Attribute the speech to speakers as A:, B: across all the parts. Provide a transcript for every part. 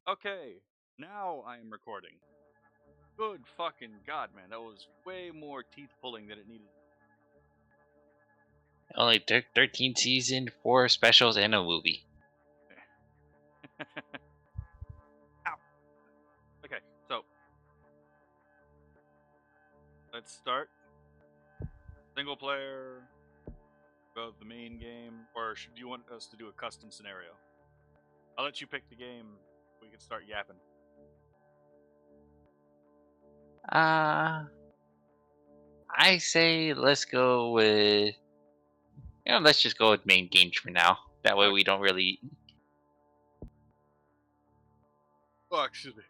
A: Okay, now I am recording. Good fucking god, man. That was way more teeth pulling than it needed.
B: Only 13 season, 4 specials, and a movie.
A: Ow. Okay, so let's start. Single player, go the main game, or should you want us to do a custom scenario? I'll let you pick the game. We can start yapping.
B: Uh, I say let's go with. Let's just go with main games for now. That way
A: Okay.
B: we don't really.
A: Oh, excuse me.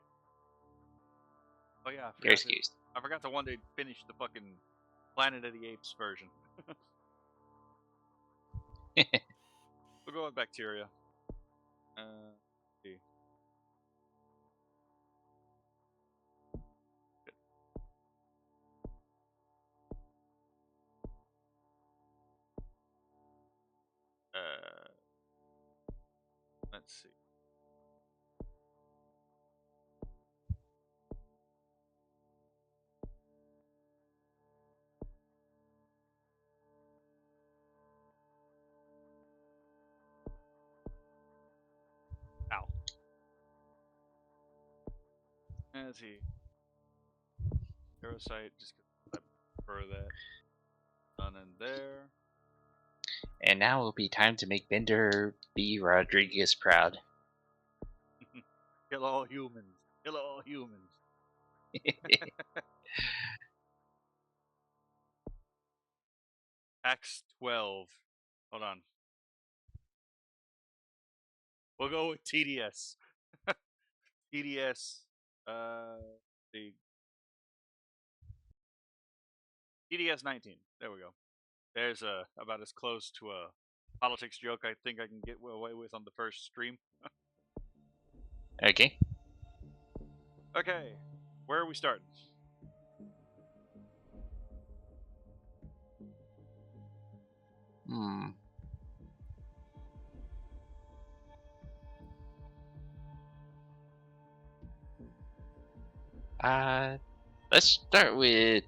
A: Oh yeah,
B: You're excused.
A: I forgot to one day finish the fucking Planet of the Apes version. We'll go with bacteria. Let's see. Uh, let's see. Ow. Let's see. Parasite, just 'cause I prefer that. Done in there.
B: And now will be time to make Bender B. Rodriguez proud.
A: Kill all humans. Kill all humans. Acts 12. Hold on. We'll go with TDS. TDS. The TDS 19. There we go. There's about as close to a politics joke I think I can get away with on the first stream.
B: Okay.
A: Okay. Where are we starting?
B: Hmm. Uh, let's start with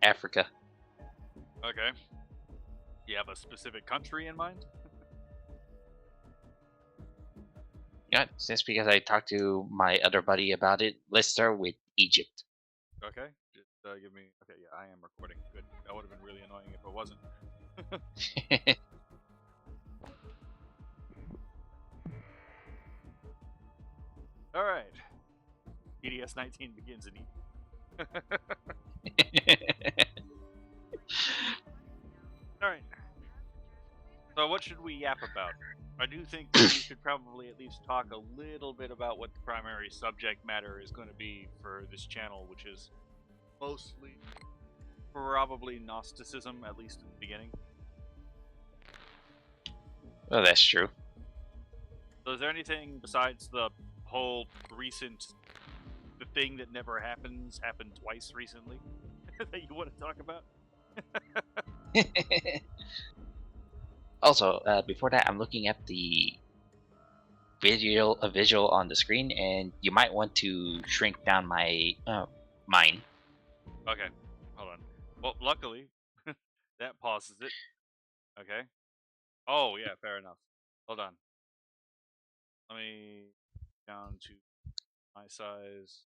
B: Africa.
A: Okay. You have a specific country in mind?
B: Yeah, just because I talked to my other buddy about it, let's start with Egypt.
A: Okay. Just give me. Okay, yeah, I am recording. Good. That would have been really annoying if it wasn't. All right. TDS 19 begins in Egypt. All right. So, what should we yap about? I do think that we should probably at least talk a little bit about what the primary subject matter is going to be for this channel, which is mostly probably Gnosticism, at least in the beginning.
B: Well, that's true.
A: So, is there anything besides the whole recent, the thing that never happened twice recently, that you want to talk about?
B: Also, before that, I'm looking at the visual on the screen, and you might want to shrink down my mine.
A: Okay, hold on. Well, luckily, that pauses it. Okay. Oh, yeah, fair enough. Hold on. Let me down to my size.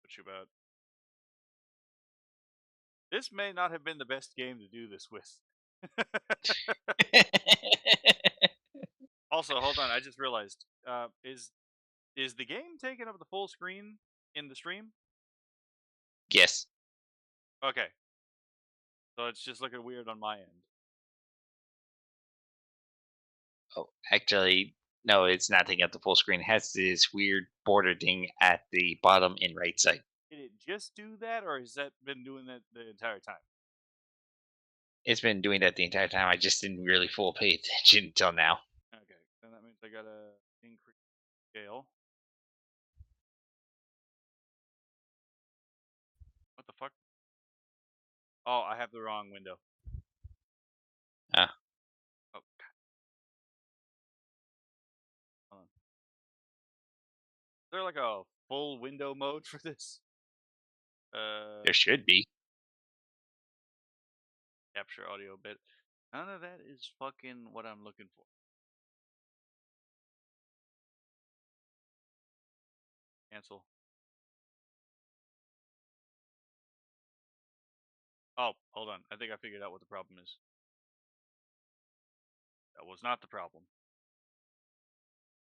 A: What you about? This may not have been the best game to do this with. Also, hold on. I just realized. Is the game taking up the full screen in the stream?
B: Yes.
A: Okay, so it's just looking weird on my end.
B: Oh, actually, no, it's not taking up the full screen. It has this weird border thing at the bottom and right side.
A: Did it just do that, or has that been doing that the entire time?
B: It's been doing that the entire time. I just didn't really full pay attention until now.
A: Okay, then that means I gotta increase scale. What the fuck? Oh, I have the wrong window.
B: Ah,
A: Oh, there like a full window mode for this?
B: There should be.
A: Capture audio bit. None of that is fucking what I'm looking for. Cancel. Oh, hold on. I think I figured out what the problem is. That was not the problem.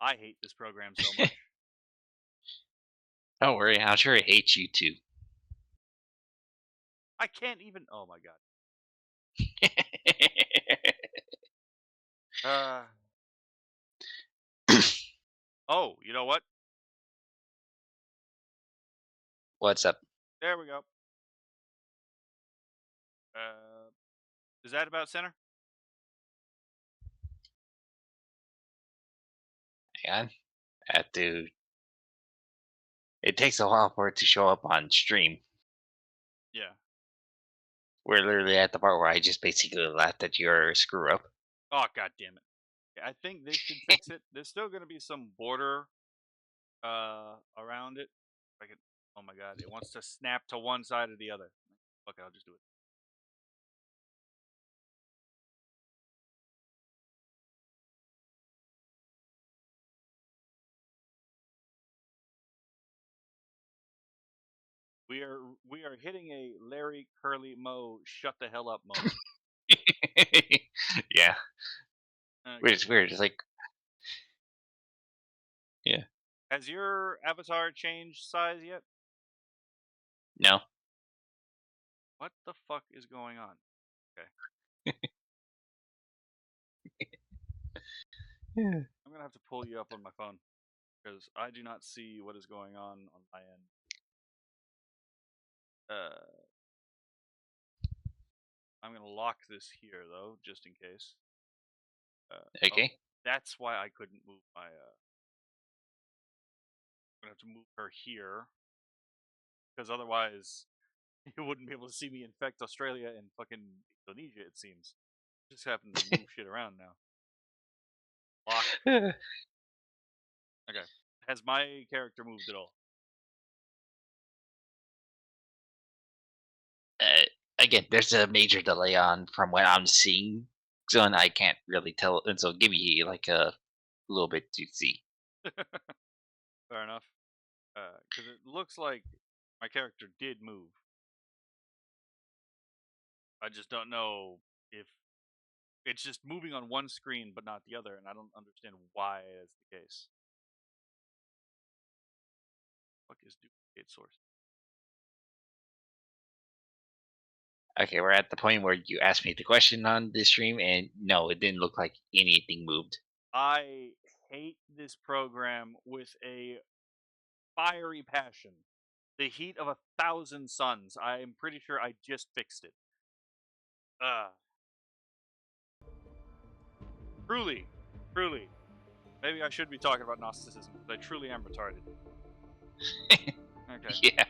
A: I hate this program so much.
B: Don't worry, I'm sure it hates you too.
A: I can't even. Oh my god. Oh, you know what?
B: What's up?
A: There we go. Is that about center?
B: Hang on. I have to. It takes a while for it to show up on stream.
A: Yeah.
B: We're literally at the part where I just basically laughed at your screw up.
A: Oh god damn it. I think this should fix it. There's still gonna be some border around it. If I could, oh my god, it wants to snap to one side or the other. Okay, I'll just do it. We are hitting a Larry Curly Moe shut the hell up moment.
B: Yeah,
A: Okay.
B: it's weird. It's like, yeah,
A: Has your avatar changed size yet?
B: no.
A: What the fuck is going on?
B: Yeah.
A: I'm gonna have to pull you up on my phone because I do not see what is going on my end. I'm gonna lock this here though, just in case. Oh,
B: Okay.
A: that's why I couldn't move my. I'm gonna have to move her here because otherwise you wouldn't be able to see me infect Australia and fucking Indonesia. It seems. Just happen to move shit around now. Lock. Okay. Has my character moved at all?
B: uh, Again, there's a major delay on from what I'm seeing, so I can't really tell. And so, give me like a little bit to see.
A: Fair enough. Because it looks like my character did move. I just don't know if it's just moving on one screen but not the other, and I don't understand why that's the case. What is duplicate source?
B: Okay, we're at the point where you asked me the question on this stream, and no, it didn't look like anything moved.
A: I hate this program with a fiery passion. The heat of 1,000 suns. I am pretty sure I just fixed it. Truly, truly. Maybe I should be talking about Gnosticism because I truly am retarded. Okay.
B: Yeah.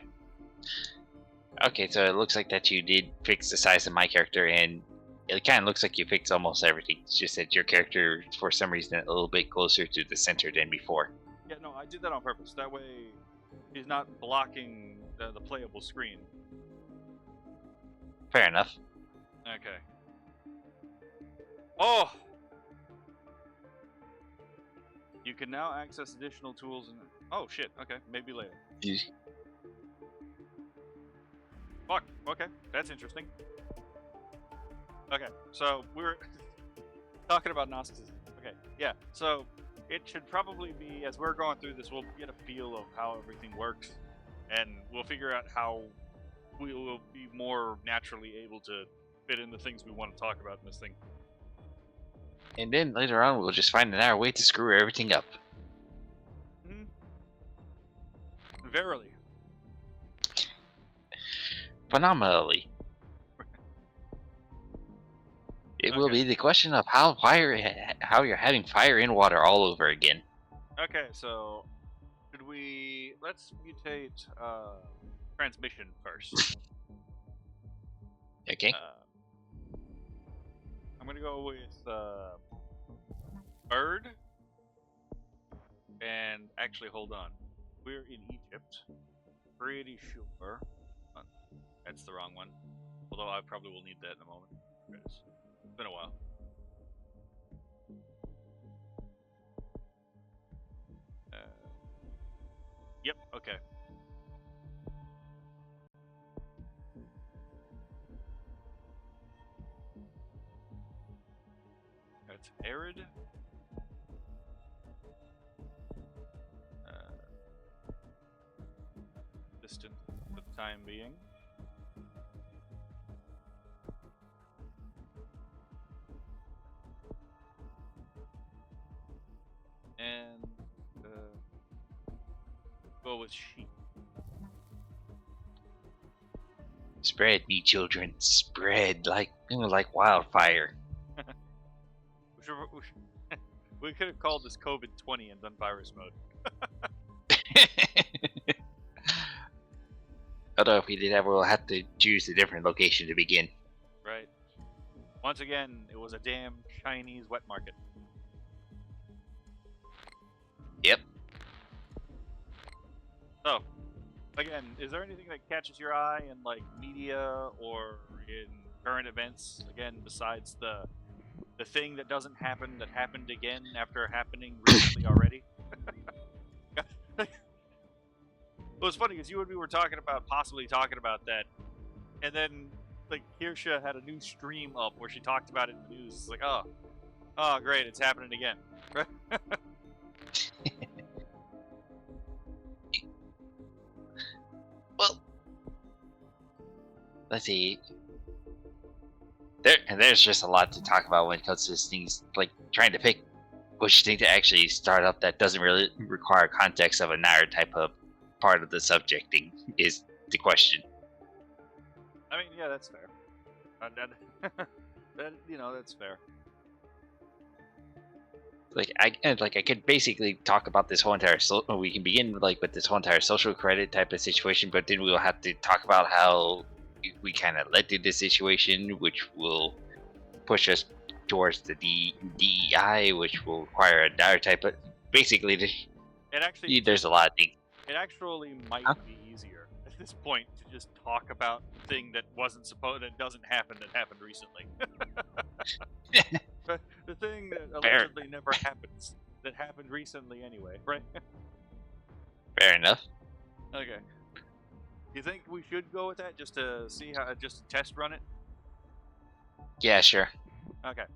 B: Okay, so it looks like that you did fix the size of my character, and it kind of looks like you fixed almost everything. It's just that your character, for some reason, a little bit closer to the center than before.
A: Yeah, no, I did that on purpose. That way, he's not blocking the playable screen.
B: Fair enough.
A: Okay. Oh! You can now access additional tools and. Oh shit. Okay, maybe later. Fuck. Okay, that's interesting. Okay, so we're talking about Gnosticism. Okay, yeah. So it should probably be as we're going through this, we'll get a feel of how everything works, and we'll figure out how we will be more naturally able to fit in the things we want to talk about in this thing.
B: And then later on, we'll just find our way to screw everything up.
A: Mm-hmm. Verily.
B: Phenomenally. It will
A: Okay.
B: be the question of how you're having fire in water all over again.
A: Okay, so should we let's mutate transmission first.
B: Okay.
A: I'm gonna go with bird, and actually hold on. We're in Egypt. Pretty sure. That's the wrong one. Although I probably will need that in a moment. There it is. It's been a while. Yep, okay. It's arid. Distant for the time being. And go with sheep.
B: Spread, me children, spread like wildfire.
A: We could have called this COVID-20 and done virus mode.
B: Although if we did that, we'll have to choose a different location to begin.
A: Right. Once again, it was a damn Chinese wet market.
B: Yep.
A: So, again, is there anything that catches your eye in like media or in current events? Again, besides the thing that doesn't happen that happened again after happening recently already. It was funny because you and me were possibly talking about that, and then like Kirsha had a new stream up where she talked about it in the news. It's like, oh great, it's happening again.
B: Well, let's see. There's just a lot to talk about when it comes to these things, like trying to pick which thing to actually start up that doesn't really require context of another type of part of the subjecting is the question.
A: I mean, yeah, that's fair. That's fair.
B: I could basically talk about this whole entire we can begin with this whole entire social credit type of situation, but then we'll have to talk about how we kind of led to this situation, which will push us towards the DEI, which will require another type of basically there's a lot of things.
A: It actually might be easier at this point to just talk about the thing that doesn't happen that happened recently. The thing that allegedly never happens that happened recently anyway, right?
B: Fair enough.
A: Okay. You think we should go with that just to see just to test run it?
B: Yeah, sure.
A: Okay.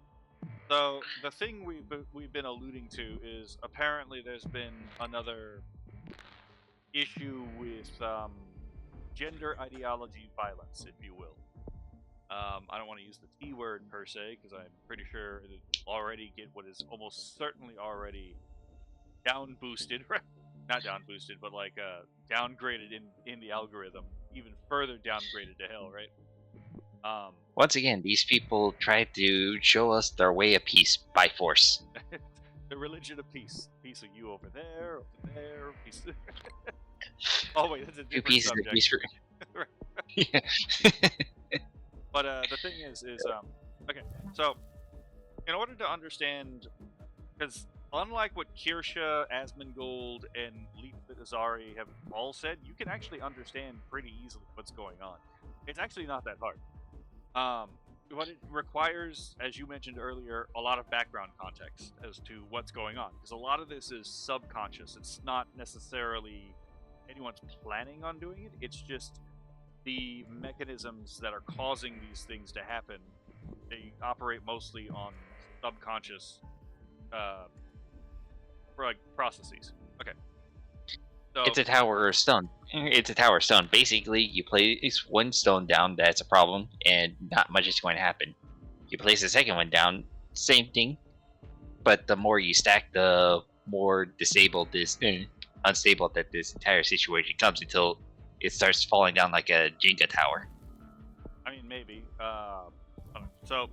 A: So the thing we've been alluding to is apparently there's been another issue with gender ideology violence, if you will. I don't want to use the T word per se because I'm pretty sure it will already get what is almost certainly already down boosted, not down boosted, but like downgraded in the algorithm, even further downgraded to hell, right?
B: Once again, these people try to show us their way of peace by force.
A: The religion of peace. Peace of you over there, peace. Oh wait, that's a different
B: 2 pieces
A: subject.
B: of peace for... Yeah.
A: But the thing is okay. So, in order to understand, because unlike what Kirsha, Asmongold, and Leaf Azari have all said, you can actually understand pretty easily what's going on. It's actually not that hard. What it requires, as you mentioned earlier, a lot of background context as to what's going on, because a lot of this is subconscious. It's not necessarily anyone's planning on doing it. It's just the mechanisms that are causing these things to happen. They operate mostly on subconscious processes. Okay. So,
B: it's a tower of stone. It's a tower of stone. Basically, you place one stone down, that's a problem, and not much is going to happen. You place the second one down, same thing, but the more you stack, the more unstable that this entire situation comes until it starts falling down like a Jenga tower.
A: I mean, maybe. So,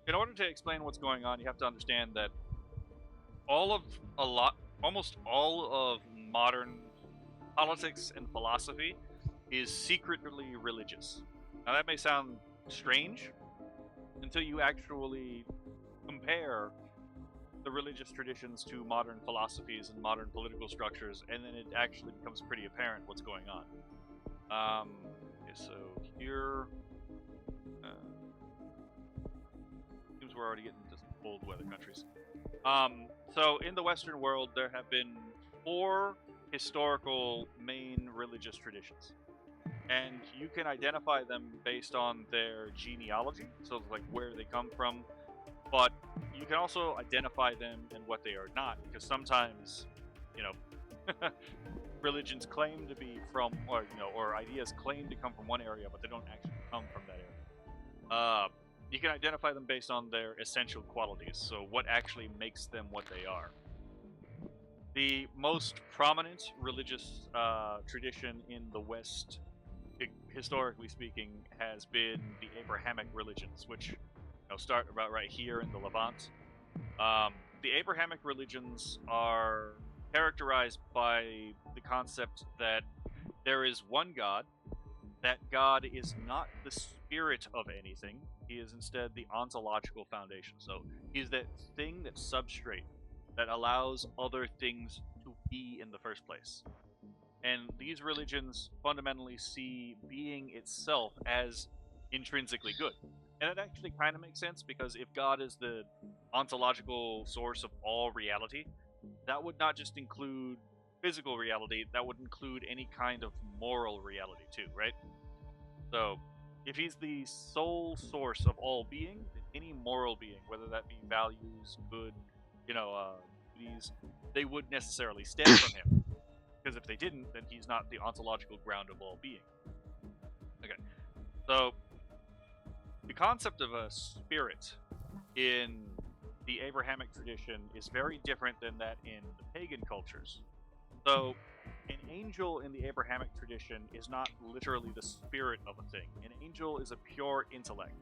A: in order to explain what's going on, you have to understand that almost all of modern politics and philosophy is secretly religious. Now, that may sound strange until you actually compare the religious traditions to modern philosophies and modern political structures, and then it actually becomes pretty apparent what's going on. Okay, so here, seems we're already getting into some cold weather countries. So in the Western world, there have been 4 historical main religious traditions, and you can identify them based on their genealogy, so like where they come from. But you can also identify them and what they are not, because sometimes, you know, religions claim to be from, or or ideas claim to come from one area, but they don't actually come from that area. You can identify them based on their essential qualities, so what actually makes them what they are. The most prominent religious tradition in the West, historically speaking, has been the Abrahamic religions, which start about right here in the Levant. The Abrahamic religions are characterized by the concept that there is one God. That God is not the spirit of anything. He is instead the ontological foundation. So he's that thing, that substrate that allows other things to be in the first place. And these religions fundamentally see being itself as intrinsically good. And it actually kind of makes sense, because if God is the ontological source of all reality, that would not just include physical reality, that would include any kind of moral reality too, right? So, if he's the sole source of all being, then any moral being, whether that be values, good, duties, they would necessarily stem from him. Because if they didn't, then he's not the ontological ground of all being. Okay, so the concept of a spirit in the Abrahamic tradition is very different than that in the pagan cultures. So, an angel in the Abrahamic tradition is not literally the spirit of a thing. An angel is a pure intellect.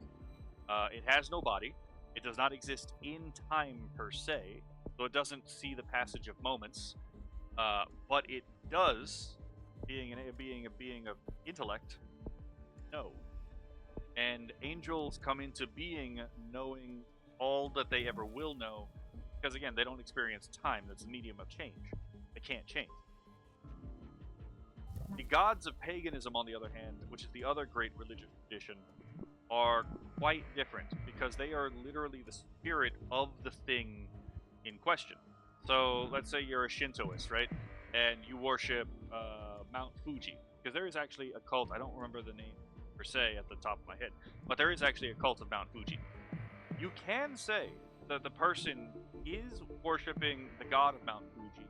A: It has no body. It does not exist in time per se, so it doesn't see the passage of moments. But it does, being a being of intellect, know. And angels come into being knowing all that they ever will know, because again, they don't experience time. That's a medium of change. They can't change. The gods of paganism, on the other hand, which is the other great religious tradition, are quite different, because they are literally the spirit of the thing in question. So let's say you're a Shintoist, right? And you worship Mount Fuji, because there is actually a cult. I don't remember the name per se at the top of my head, but there is actually a cult of Mount Fuji. You can say that the person is worshiping the god of Mount Fuji,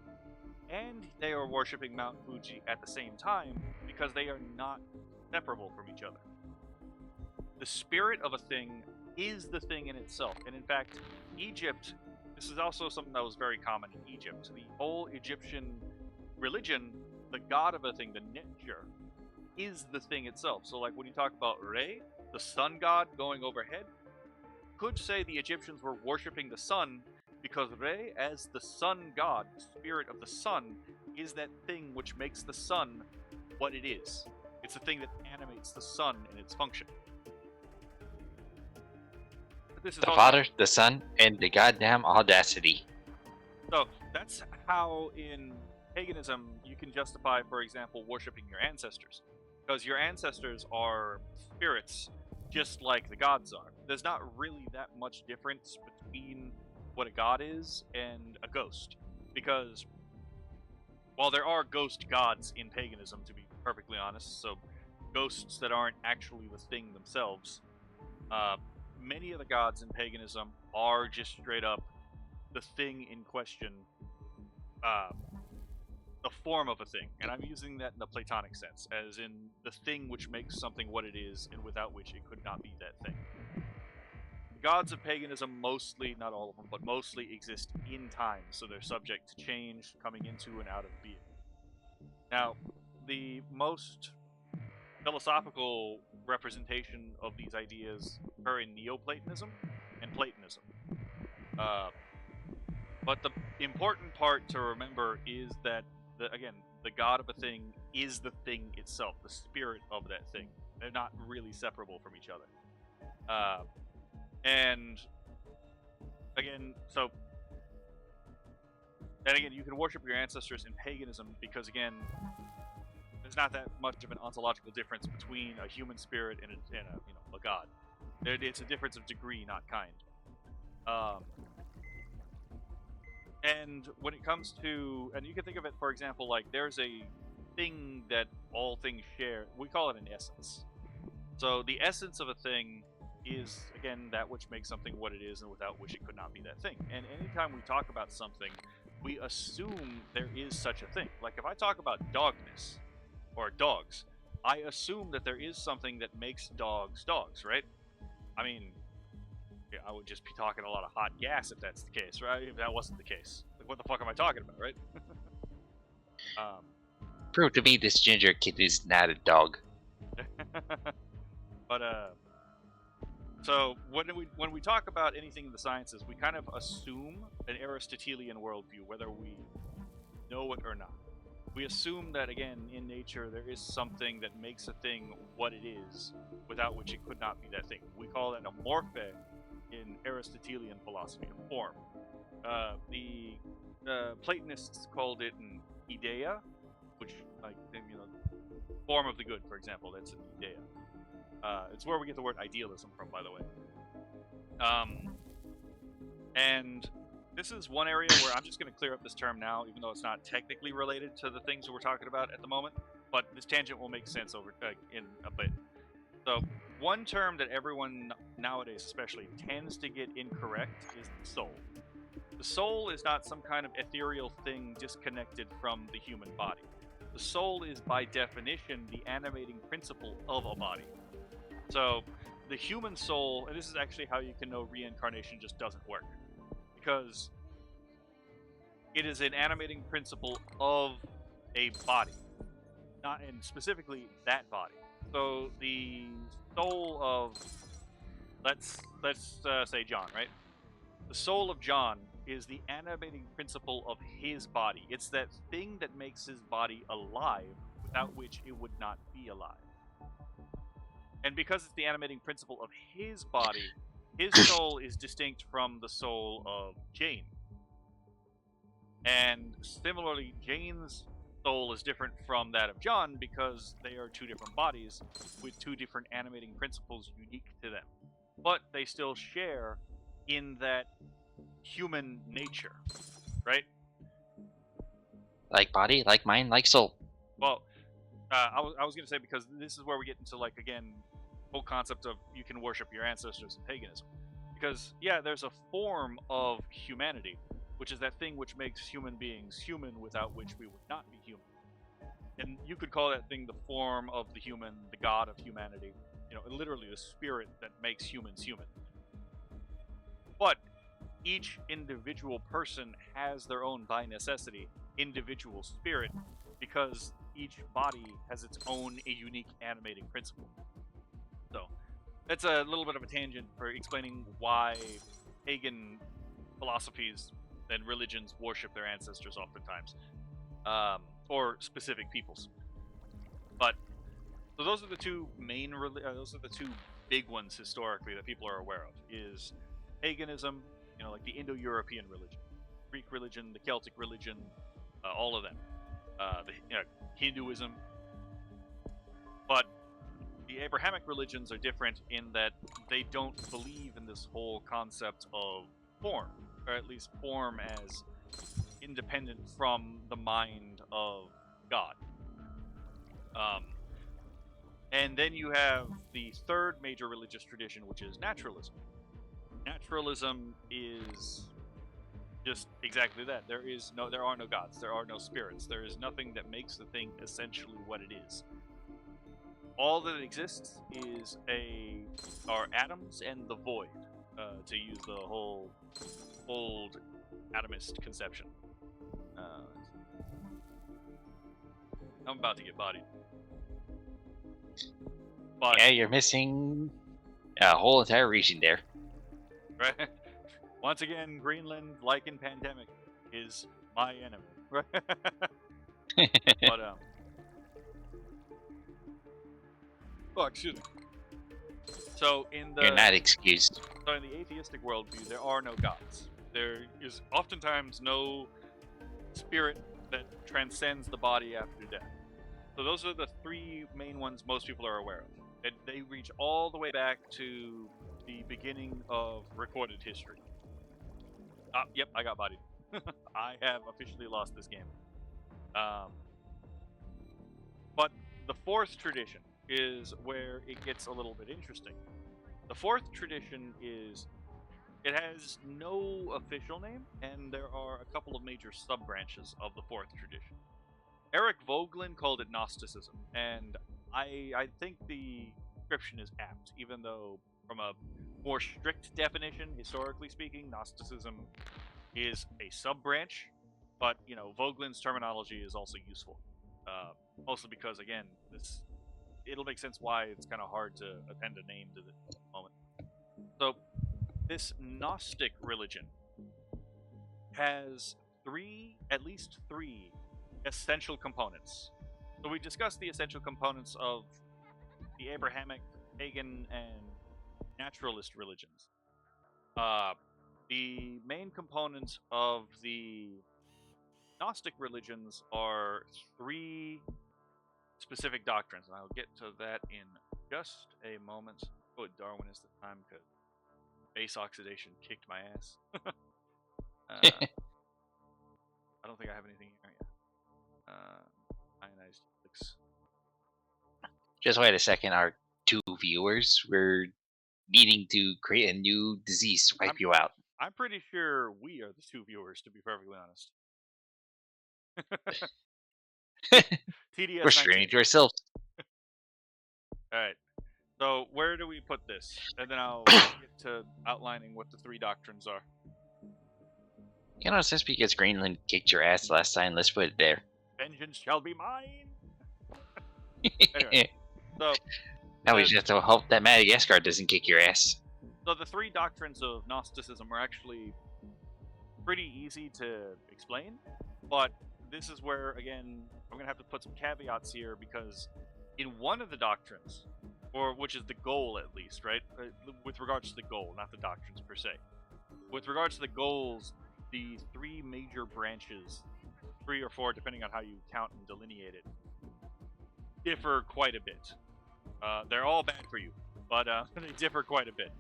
A: and they are worshiping Mount Fuji at the same time, because they are not separable from each other. The spirit of a thing is the thing in itself, and in fact, Egypt, this is also something that was very common in Egypt. The whole Egyptian religion, the god of a thing, the Netjer, is the thing itself. So like when you talk about Re, the sun god going overhead, could say the Egyptians were worshipping the sun, because Re, as the sun god, the spirit of the sun, is that thing which makes the sun what it is. It's the thing that animates the sun in its function. But this is
B: The
A: also,
B: Father, the Son, and the goddamn audacity.
A: so that's how in paganism you can justify, for example, worshipping your ancestors, because your ancestors are spirits just like the gods are. There's not really that much difference between what a god is and a ghost, because while there are ghost gods in paganism, to be perfectly honest, so ghosts that aren't actually the thing themselves, many of the gods in paganism are just straight up the thing in question, the form of a thing, and I'm using that in the Platonic sense, as in the thing which makes something what it is, and without which it could not be that thing. The gods of paganism mostly, not all of them, but mostly exist in time, so they're subject to change, coming into and out of being. Now, the most philosophical representation of these ideas occur in Neoplatonism and Platonism. But the important part to remember is that, the god of a thing is the thing itself, the spirit of that thing. They're not really separable from each other. And again, so And again, you can worship your ancestors in paganism because, again, there's not that much of an ontological difference between a human spirit and a god. It's a difference of degree, not kind. And when it comes to, and you can think of it, for example, like there's a thing that all things share. We call it an essence. So the essence of a thing is, again, that which makes something what it is, and without which it could not be that thing. And anytime we talk about something, we assume there is such a thing. Like if I talk about dogness or dogs, I assume that there is something that makes dogs dogs, right? I mean, yeah, I would just be talking a lot of hot gas if that's the case, right? If that wasn't the case, like what the fuck am I talking about, right?
B: Prove to me this ginger kid is not a dog.
A: But so when we talk about anything in the sciences, we kind of assume an Aristotelian worldview, whether we know it or not. We assume that, again, in nature, there is something that makes a thing what it is, without which it could not be that thing. We call that a morphe in Aristotelian philosophy, a form. The Platonists called it an idea, which, like, form of the good, for example, that's an idea. It's where we get the word idealism from, by the way. And this is one area where I'm just going to clear up this term now, even though it's not technically related to the things that we're talking about at the moment. But this tangent will make sense over in a bit. So, one term that everyone nowadays, especially, tends to get incorrect is the soul. The soul is not some kind of ethereal thing disconnected from the human body. The soul is, by definition, the animating principle of a body. So, the human soul, and this is actually how you can know reincarnation just doesn't work. Because it is an animating principle of a body. Not, and specifically, that body. So, the soul of, let's say John, right? The soul of John is the animating principle of his body. It's that thing that makes his body alive, without which it would not be alive. And because it's the animating principle of his body, his soul is distinct from the soul of Jane. And similarly, Jane's soul is different from that of John because they are two different bodies with two different animating principles unique to them. But they still share in that human nature, right?
B: Like body, like mind, like soul.
A: Well, I was going to say, because this is where we get into, like, again, whole concept of you can worship your ancestors in paganism. Because, yeah, there's a form of humanity, which is that thing which makes human beings human, without which we would not be human. And you could call that thing the form of the human, the god of humanity, literally the spirit that makes humans human. But each individual person has their own, by necessity, individual spirit, because each body has its own unique animating principle. So, that's a little bit of a tangent for explaining why pagan philosophies and religions worship their ancestors oftentimes, or specific peoples. But so those are the two main, those are the two big ones historically that people are aware of: is paganism, like the Indo-European religion, Greek religion, the Celtic religion, all of them, the Hinduism. But the Abrahamic religions are different in that they don't believe in this whole concept of form, or at least form as independent from the mind of God. And then you have the third major religious tradition, which is naturalism. Naturalism is just exactly that. There are no gods. There are no spirits. There is nothing that makes the thing essentially what it is. All that exists are atoms and the void, to use the whole old atomist conception. I'm about to get bodied. But,
B: Yeah, you're missing a whole entire region there.
A: Right? Once again, Greenland, like in Pandemic, is my enemy. Right? But, oh, excuse me. So
B: You're not excused.
A: So in the atheistic worldview, there are no gods. There is oftentimes no spirit that transcends the body after death. So those are the three main ones most people are aware of. And they reach all the way back to the beginning of recorded history. Yep, I got bodied. I have officially lost this game. But the fourth tradition is where it gets a little bit interesting. The fourth tradition is, it has no official name, and there are a couple of major sub-branches of the fourth tradition. Eric Vogelin called it Gnosticism, and I think the description is apt, even though from a more strict definition, historically speaking, Gnosticism is a sub-branch, but, Vogelin's terminology is also useful. Mostly because, again, it'll make sense why it's kind of hard to append a name to the moment. So, this Gnostic religion has at least three essential components. So we discussed the essential components of the Abrahamic, pagan, and naturalist religions. The main components of the Gnostic religions are three specific doctrines, and I'll get to that in just a moment. Oh, Darwin is the time because base oxidation kicked my ass. I don't think I have anything here yet. Ionized helix.
B: Just wait a second. Our two viewers were needing to create a new disease to wipe you out.
A: I'm pretty sure we are the two viewers, to be perfectly honest. TDS
B: We're straining to ourselves.
A: Alright. So, where do we put this? And then I'll get to outlining what the three doctrines are.
B: Just because Greenland kicked your ass last time, let's put it there.
A: Vengeance shall be mine! Anyway, so...
B: Now we just have to hope that Madagascar doesn't kick your ass.
A: So the three doctrines of Gnosticism are actually pretty easy to explain, but this is where, again, I'm going to have to put some caveats here, because in one of the doctrines, or which is the goal at least, right? With regards to the goal, not the doctrines per se. With regards to the goals, the three major branches, 3 or 4 depending on how you count and delineate it, differ quite a bit. They're all bad for you, but they differ quite a bit.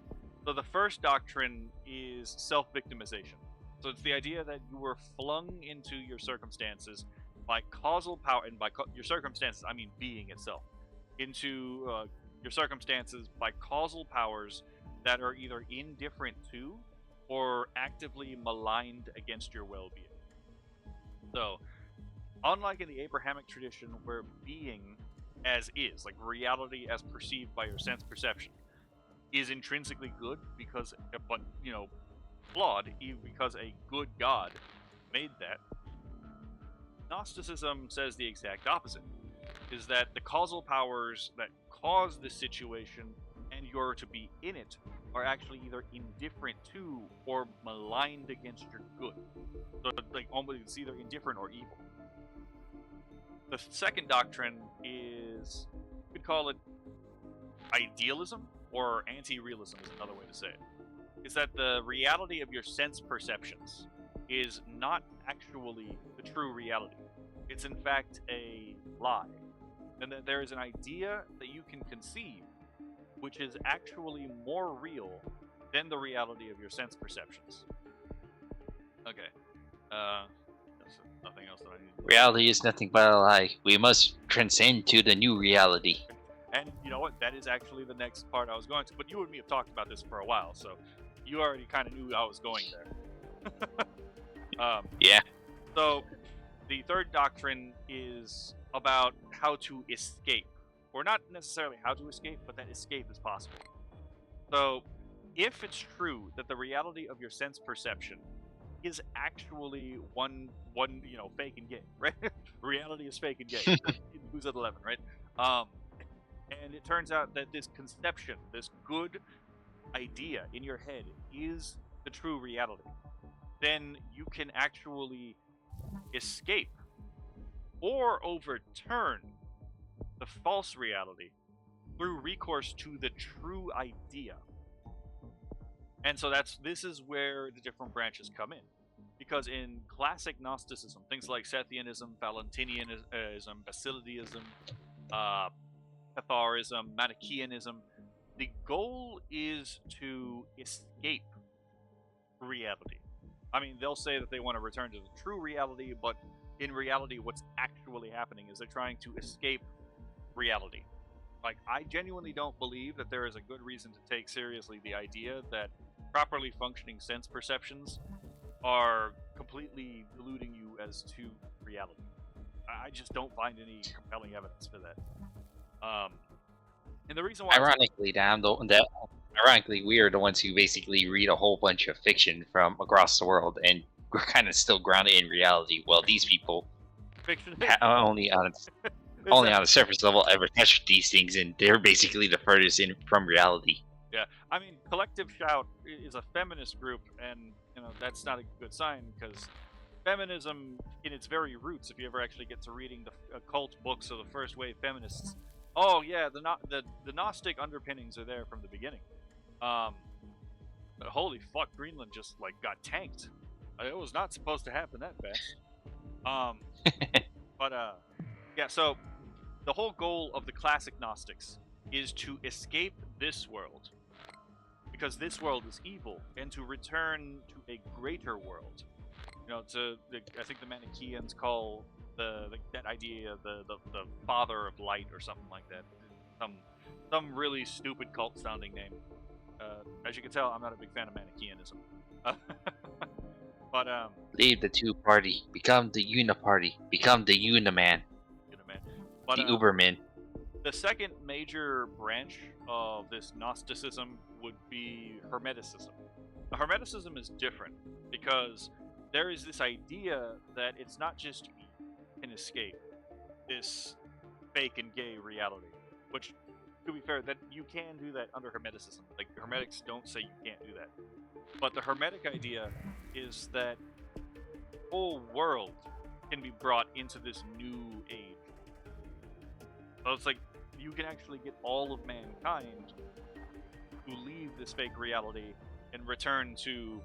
A: So the first doctrine is self-victimization. So it's the idea that you were flung into your circumstances by causal power, and by your circumstances, I mean being itself, into your circumstances by causal powers that are either indifferent to or actively maligned against your well-being. So, unlike in the Abrahamic tradition, where being as is, like reality as perceived by your sense perception, is intrinsically good because, but, flawed because a good God made that, Gnosticism says the exact opposite, is that the causal powers that cause this situation and you're to be in it are actually either indifferent to or maligned against your good. So, it's either indifferent or evil. The second doctrine is, we could call it idealism, or anti-realism is another way to say it. Is that the reality of your sense perceptions is not actually the true reality. It's in fact a lie. And that there is an idea that you can conceive which is actually more real than the reality of your sense perceptions. Okay. There's nothing else that I need to do.
B: Reality is nothing but a lie. We must transcend to the new reality.
A: And you know what? That is actually the next part I was going to. But you and me have talked about this for a while, so you already kind of knew I was going there.
B: Yeah.
A: So the third doctrine is about how to escape. Or not necessarily how to escape, but that escape is possible. So, if it's true that the reality of your sense perception is actually one fake and gay, right? Reality is fake and gay. Who's at 11, right? And it turns out that this conception, this good idea in your head is the true reality. Then you can actually escape or overturn the false reality through recourse to the true idea. And so this is where the different branches come in. because in classic Gnosticism, things like Sethianism, Valentinianism, Basilidianism, Catharism, Manichaeanism, the goal is to escape reality. I mean, they'll say that they want to return to the true reality, but in reality, what's actually happening is they're trying to escape reality. Like, I genuinely don't believe that there is a good reason to take seriously the idea that properly functioning sense perceptions are completely deluding you as to reality. I just don't find any compelling evidence for that. And the reason why,
B: Ironically, ironically, we are the ones who basically read a whole bunch of fiction from across the world, and we're kind of still grounded in reality. Well, these people
A: fiction
B: only on a surface level ever touch these things, and they're basically the furthest in from reality.
A: Yeah, I mean, Collective Shout is a feminist group, and that's not a good sign, because feminism, in its very roots, if you ever actually get to reading the occult books of the first wave feminists, oh yeah, the Gnostic underpinnings are there from the beginning. But holy fuck, Greenland just like got tanked. It was not supposed to happen that fast. But yeah, so the whole goal of the classic Gnostics is to escape this world, because this world is evil, and to return to a greater world. I think the Manichaeans call that idea the father of light or something like that. Some really stupid cult sounding name. As you can tell, I'm not a big fan of Manichaeanism. But
B: leave the two party, become the uniparty, become the uniman,
A: but,
B: the Uberman.
A: The second major branch of this Gnosticism would be Hermeticism. Now, Hermeticism is different because there is this idea that it's not just you can escape this fake and gay reality, which, to be fair, that you can do that under Hermeticism. Like, the Hermetics don't say you can't do that. But the Hermetic idea is that the whole world can be brought into this new age. So it's like you can actually get all of mankind to leave this fake reality and return to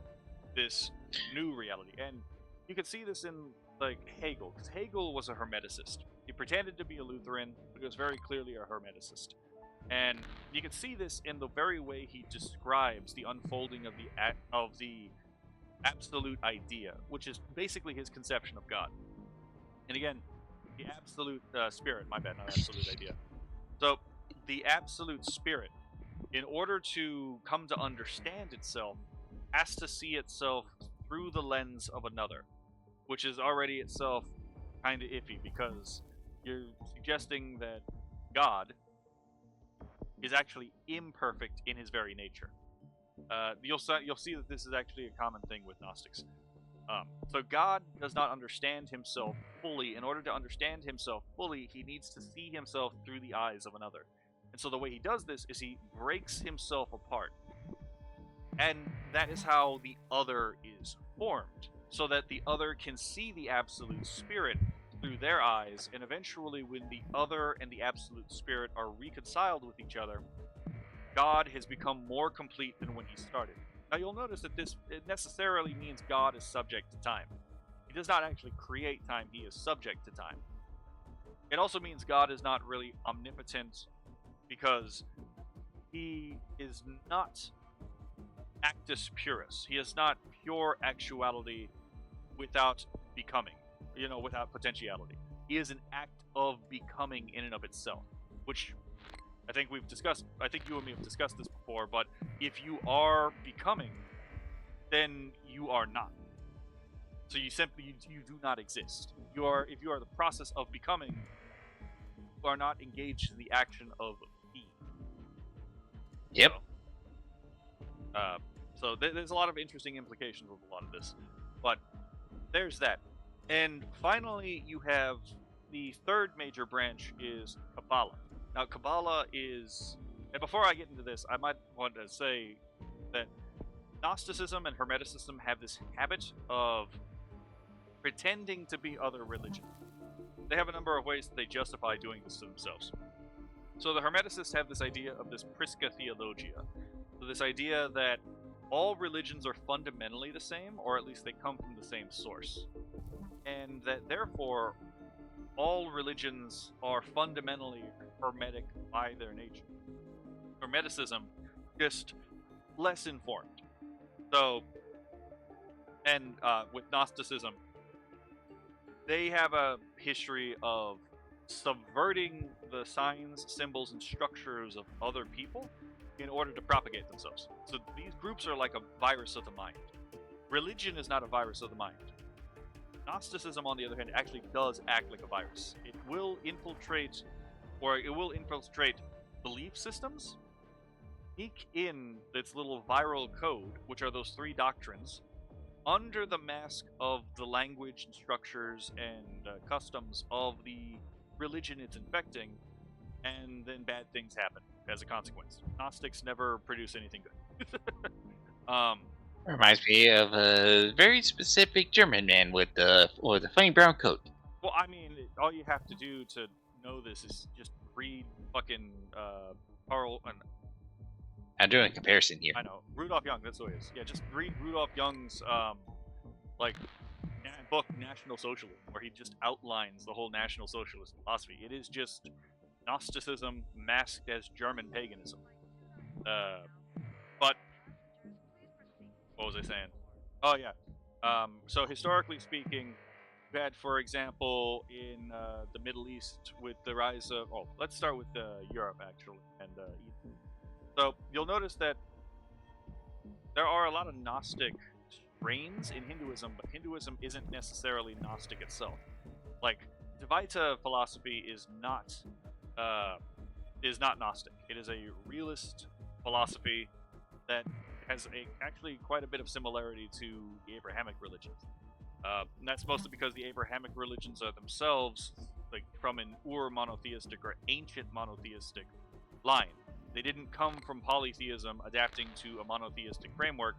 A: this new reality. And you can see this in like Hegel, because Hegel was a Hermeticist. He pretended to be a Lutheran, but he was very clearly a Hermeticist. And you can see this in the very way he describes the unfolding of the absolute idea, which is basically his conception of God. And again, the absolute spirit, my bad, not absolute idea. So, the absolute spirit, in order to come to understand itself, has to see itself through the lens of another, which is already itself kind of iffy, because you're suggesting that God is actually imperfect in his very nature. You'll see that this is actually a common thing with Gnostics. So God does not understand himself fully. In order to understand himself fully, he needs to see himself through the eyes of another. And so the way he does this is he breaks himself apart. And that is how the other is formed, so that the other can see the absolute spirit through their eyes, and eventually when the other and the absolute spirit are reconciled with each other, God has become more complete than when he started. Now you'll notice that this necessarily means God is subject to time. He does not actually create time, he is subject to time. It also means God is not really omnipotent, because he is not actus purus. He is not pure actuality without becoming, without potentiality. He is an act of becoming in and of itself, which I think we've discussed. I think you and me have discussed this before, but if you are becoming, then you are not. So you do not exist. If you are the process of becoming, you are not engaged in the action of being.
B: Yep.
A: So there's a lot of interesting implications with a lot of this, but there's that. And finally, you have the third major branch is Kabbalah. Now, Kabbalah is, and before I get into this, I might want to say that Gnosticism and Hermeticism have this habit of pretending to be other religions. They have a number of ways that they justify doing this to themselves. So the Hermeticists have this idea of this Prisca Theologia. So this idea that all religions are fundamentally the same, or at least they come from the same source, and that therefore all religions are fundamentally hermetic by their nature. Hermeticism, just less informed. So, and with Gnosticism, they have a history of subverting the signs, symbols, and structures of other people in order to propagate themselves. So these groups are like a virus of the mind. Religion is not a virus of the mind. Gnosticism, on the other hand, actually does act like a virus. It will infiltrate belief systems, sneak in its little viral code, which are those three doctrines, under the mask of the language and structures and customs of the religion it's infecting, and then bad things happen as a consequence. Gnostics never produce anything good.
B: Reminds me of a very specific German man with a funny brown coat.
A: Well, I mean, all you have to do to know this is just read fucking Carl.
B: I'm doing a comparison here.
A: I know Rudolph Young. That's what it is. Yeah, just read Rudolph Young's book National Socialism, where he just outlines the whole National Socialist philosophy. It is just Gnosticism masked as German paganism. But what was I saying? Oh yeah. So historically speaking, you had, for example, in the Middle East with the rise of. Oh, let's start with Europe actually, and Eden. So you'll notice that there are a lot of Gnostic strains in Hinduism, but Hinduism isn't necessarily Gnostic itself. Like Dvaita philosophy is not Gnostic. It is a realist philosophy that has actually quite a bit of similarity to the Abrahamic religions. And that's mostly because the Abrahamic religions are themselves like from an monotheistic or ancient monotheistic line. They didn't come from polytheism adapting to a monotheistic framework.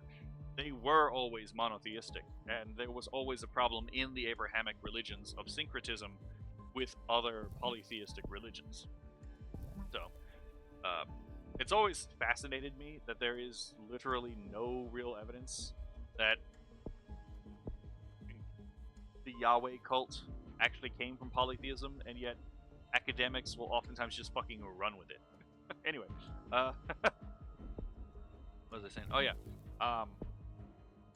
A: They were always monotheistic, and there was always a problem in the Abrahamic religions of syncretism with other polytheistic religions. So, it's always fascinated me that there is literally no real evidence that the Yahweh cult actually came from polytheism, and yet academics will oftentimes just fucking run with it. Anyway, what was I saying? Oh yeah.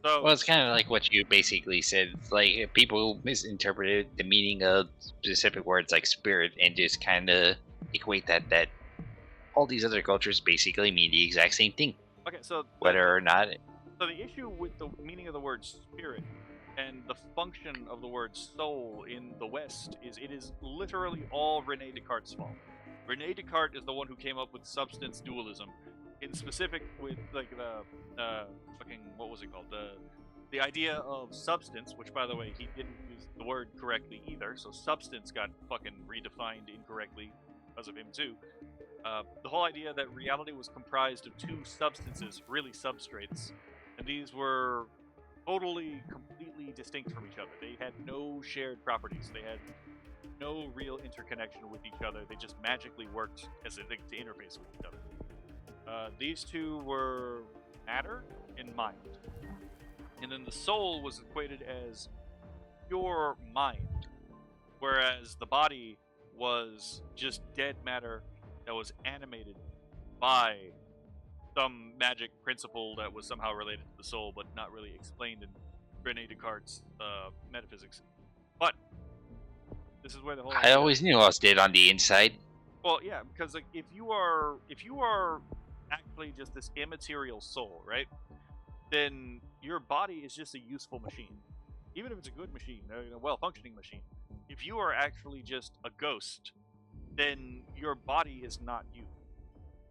A: So
B: Well, it's kind of like what you basically said. It's like people misinterpreted the meaning of specific words like spirit and just kind of equate that all these other cultures basically mean the exact same thing.
A: Okay, so
B: whether or not.
A: So the issue with the meaning of the word spirit and the function of the word soul in the West is it is literally all Rene Descartes' fault. Rene Descartes is the one who came up with substance dualism, in specific with like the fucking what was it called, the idea of substance, which by the way he didn't use the word correctly either, so substance got fucking redefined incorrectly because of him too. The whole idea that reality was comprised of two substances, really substrates, and these were totally, completely distinct from each other. They had no shared properties. They had no real interconnection with each other. They just magically worked as a thing to interface with each other. These two were matter and mind. And then the soul was equated as pure mind, whereas the body was just dead matter that was animated by some magic principle that was somehow related to the soul, but not really explained in Rene Descartes' metaphysics. But this is where the whole
B: I always knew I was dead on the inside.
A: Well, yeah, because like if you are actually just this immaterial soul, right? Then your body is just a useful machine, even if it's a good machine, a well-functioning machine. If you are actually just a ghost, then your body is not you.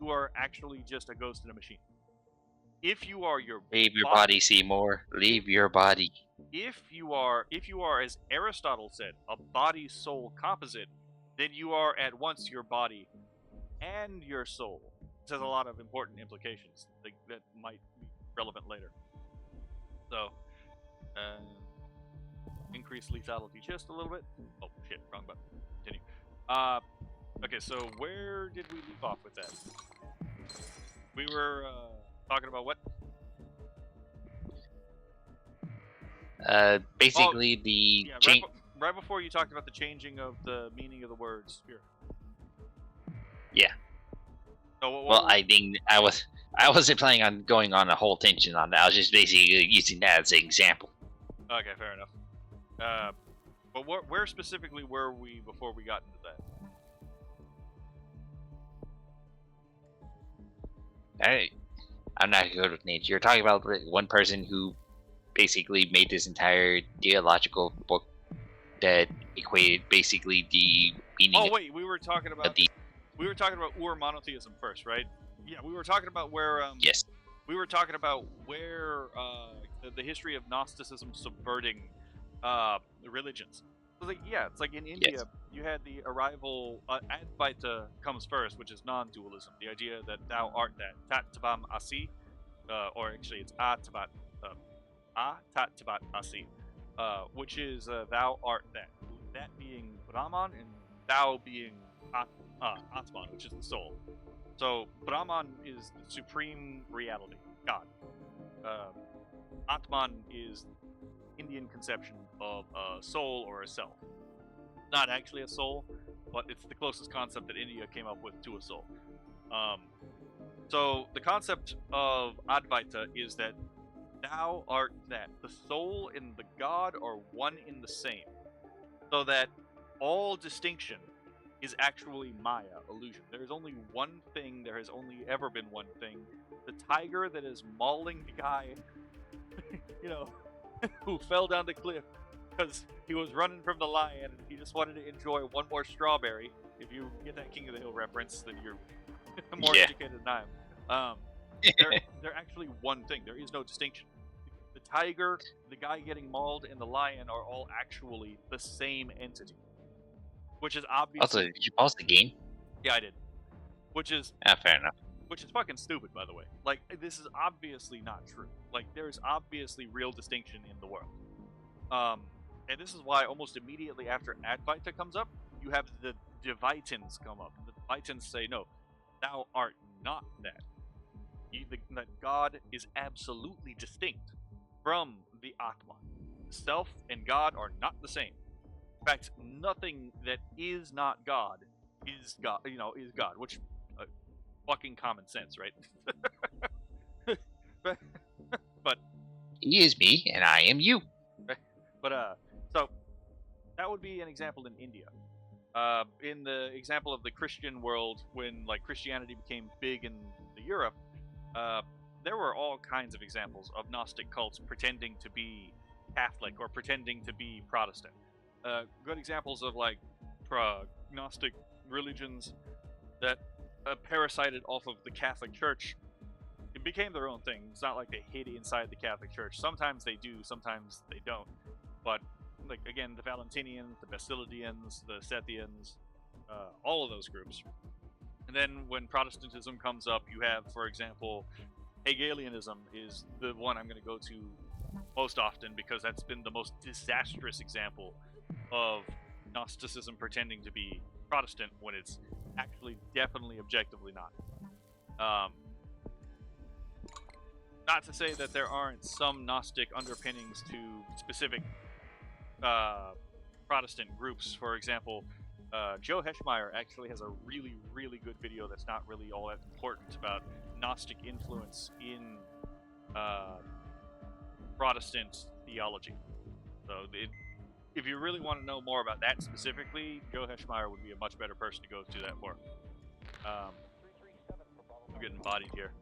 A: You are actually just a ghost in a machine. If you are your
B: leave your body, Seymour. Leave your body.
A: If you are, as Aristotle said, a body-soul composite, then you are at once your body and your soul. This has a lot of important implications that might be relevant later. So, increase lethality just a little bit. Oh shit, wrong button. Continue. Okay, so where did we leave off with that? We were talking about what?
B: Basically, the
A: Yeah,
B: change.
A: right before you talked about the changing of the meaning of the word spirit.
B: Yeah.
A: So what
B: Well, I think I wasn't planning on going on a whole tension on that. I was just basically using that as an example.
A: Okay, fair enough. But where specifically were we before we got into that?
B: I'm not good with nature. You're talking about one person who basically made this entire theological book that equated basically the meaning
A: Oh wait, we were talking
B: of
A: about
B: the.
A: Ur monotheism first, right? Yeah, we were talking about where
B: Yes.
A: we were talking about where the history of Gnosticism subverting religions. So it's like in India,
B: Yes.
A: you had the arrival. Advaita comes first, which is non-dualism. The idea that thou art that, tat tavam asi, or actually it's atabat, tat tabat asi, which is thou art that. That being Brahman and thou being Atman, which is the soul. So Brahman is the supreme reality, God. Atman is Indian conception of a soul or a self. Not actually a soul, but it's the closest concept that India came up with to a soul. So the concept of Advaita is that thou art that. The soul and the God are one in the same. So that all distinction is actually Maya, illusion. There is only one thing, there has only ever been one thing. The tiger that is mauling the guy, who fell down the cliff because he was running from the lion and he just wanted to enjoy one more strawberry. If you get that King of the Hill reference, then you're more educated than I am. They're actually one thing. There is no distinction. The tiger, the guy getting mauled, and the lion are all actually the same entity. Which is obviously.
B: Also, did you pause the game?
A: Yeah, I did. Which is.
B: Fair enough.
A: Which is fucking stupid, by the way. Like, this is obviously not true. Like, there's obviously real distinction in the world. And this is why almost immediately after Advaita comes up, you have the Dvaitins come up. The Dvaitins say, no, thou art not that. That God is absolutely distinct from the Atman. Self and God are not the same. In fact, nothing that is not God is God. Is God, which fucking common sense, right? but
B: He is me, and I am you.
A: But so that would be an example in India. In the example of the Christian world, when like Christianity became big in Europe, there were all kinds of examples of Gnostic cults pretending to be Catholic or pretending to be Protestant. Good examples of like Gnostic religions that parasited off of the Catholic Church. It became their own thing. It's not like they hid inside the Catholic Church. Sometimes they do, sometimes they don't. But like again, the Valentinians, the Basilidians, the Sethians, all of those groups. And then when Protestantism comes up, you have, for example, Hegelianism is the one I'm going to go to most often because that's been the most disastrous example of Gnosticism pretending to be Protestant when it's actually definitely objectively not. Not to say that there aren't some Gnostic underpinnings to specific Protestant groups. For example, Joe Heschmeyer actually has a really, really good video that's not really all that important about Gnostic influence in Protestant theology. So if you really want to know more about that specifically, Joe Heschmeyer would be a much better person to go to that for. I'm getting bodied here.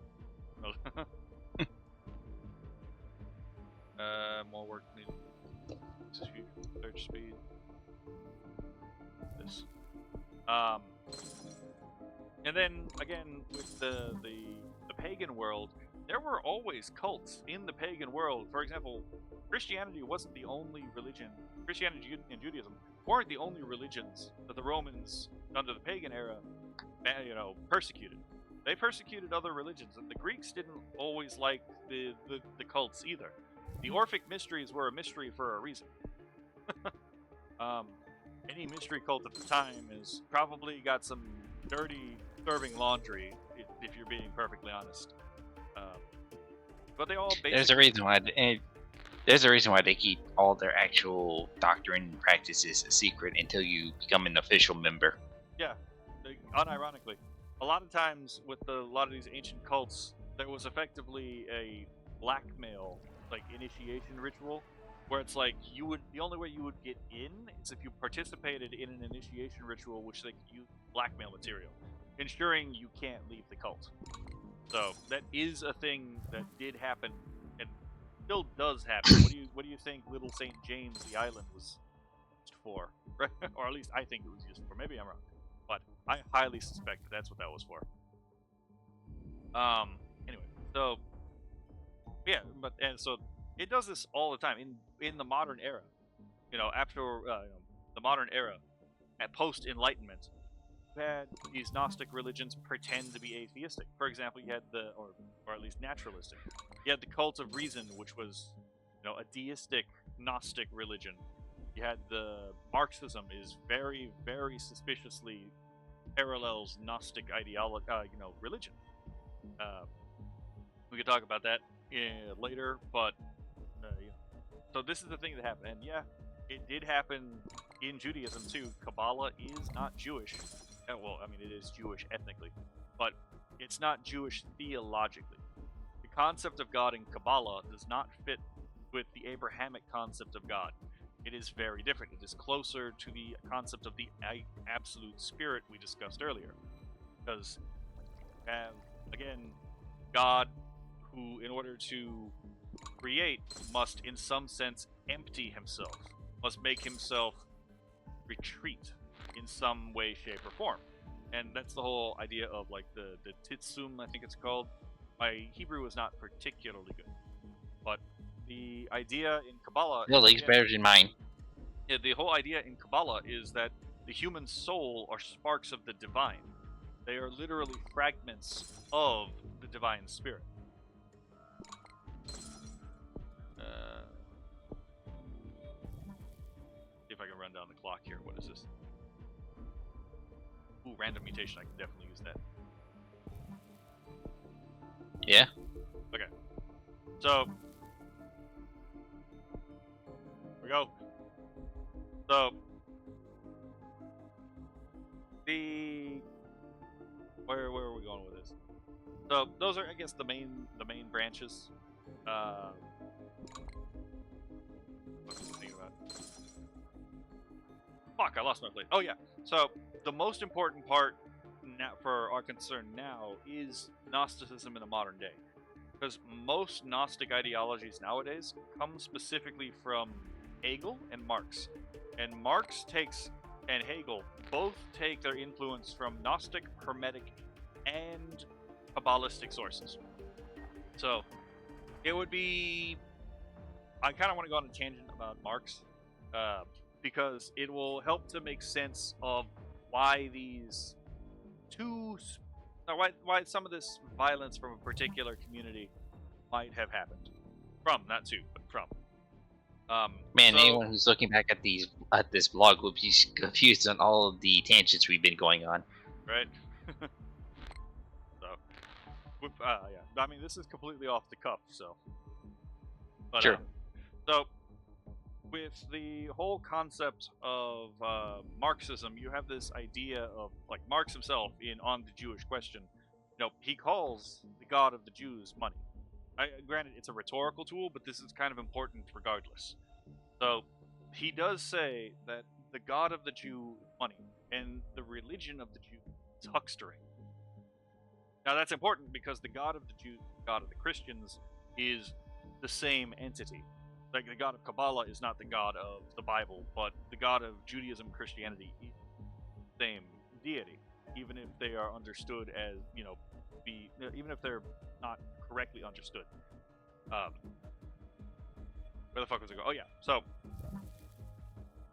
A: More work needed. Search speed. This. And then again with the pagan world, there were always cults in the pagan world. For example, Christianity wasn't the only religion. Christianity and Judaism weren't the only religions that the Romans under the pagan era, persecuted. They persecuted other religions, and the Greeks didn't always like the cults either. The Orphic mysteries were a mystery for a reason. Any mystery cult at the time has probably got some dirty, disturbing laundry, if you're being perfectly honest. But they all basically...
B: There's a reason why. There's a reason why they keep all their actual doctrine and practices a secret until you become an official member.
A: Yeah, unironically, a lot of times with a lot of these ancient cults, there was effectively a blackmail, like initiation ritual, where it's like the only way you would get in is if you participated in an initiation ritual, which they could use blackmail material, ensuring you can't leave the cult. So that is a thing that did happen and still does happen. What do you think Little Saint James the island was used for? Or at least I think it was used for. Maybe I'm wrong, but I highly suspect that's what that was for. Anyway, so yeah, but and so it does this all the time in the modern era. After the modern era, at post Enlightenment, you had these Gnostic religions pretend to be atheistic. For example, you had or at least naturalistic. You had the cult of reason, which was, a deistic Gnostic religion. You had the Marxism is very, very suspiciously parallels Gnostic ideology, religion. Uh, we could talk about that later, but so this is the thing that happened, and yeah, it did happen in Judaism too. Kabbalah is not Jewish. Well, I mean, it is Jewish ethnically, but it's not Jewish theologically. The concept of God in Kabbalah does not fit with the Abrahamic concept of God. It is very different. It is closer to the concept of the absolute spirit we discussed earlier. Because, again, God, who, in order to create, must, in some sense, empty himself, must make himself retreat in some way, shape, or form. And that's the whole idea of, like, the Titsum, I think it's called. My Hebrew is not particularly good. But the idea in Kabbalah
B: No,
A: is,
B: league's
A: again,
B: better than mine.
A: yeah, the whole idea in Kabbalah is that the human soul are sparks of the divine. They are literally fragments of the divine spirit. See if I can run down the clock here. What is this? Ooh, random mutation. I can definitely use that.
B: Yeah.
A: Okay. So, here we go. So, where are we going with this? So those are, I guess, the main branches. What was I thinking about? Fuck, I lost my place. Oh yeah. So the most important part now, for our concern now, is Gnosticism in the modern day, because most Gnostic ideologies nowadays come specifically from Hegel and Marx, and Hegel both take their influence from Gnostic, Hermetic, and Kabbalistic sources. So it would be. I kind of want to go on a tangent about Marx, because it will help to make sense of why these why some of this violence from a particular community might have happened. Not to, but from.
B: Man,
A: So,
B: anyone who's looking back at this blog will be confused on all of the tangents we've been going on.
A: right. So, yeah. I mean, this is completely off the cuff. So, but
B: Sure.
A: so with the whole concept of Marxism, you have this idea of, like, Marx himself On the Jewish Question. He calls the God of the Jews money. Granted, it's a rhetorical tool, but this is kind of important regardless. So he does say that the God of the Jew is money, and the religion of the Jew is huckstering. Now that's important because the God of the Jews, the God of the Christians, is the same entity. Like, the God of Kabbalah is not the God of the Bible, but the God of Judaism, Christianity is the same deity, even if they are understood as, even if they're not correctly understood. Where the fuck was I going? Oh yeah, so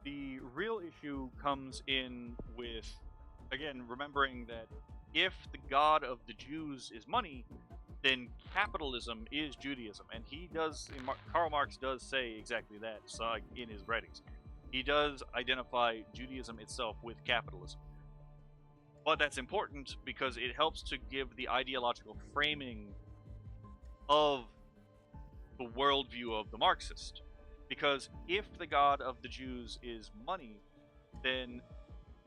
A: the real issue comes in with, again, remembering that if the God of the Jews is money, then capitalism is Judaism, and Karl Marx does say exactly that in his writings. He does identify Judaism itself with capitalism. But that's important because it helps to give the ideological framing of the worldview of the Marxist. Because if the God of the Jews is money, then,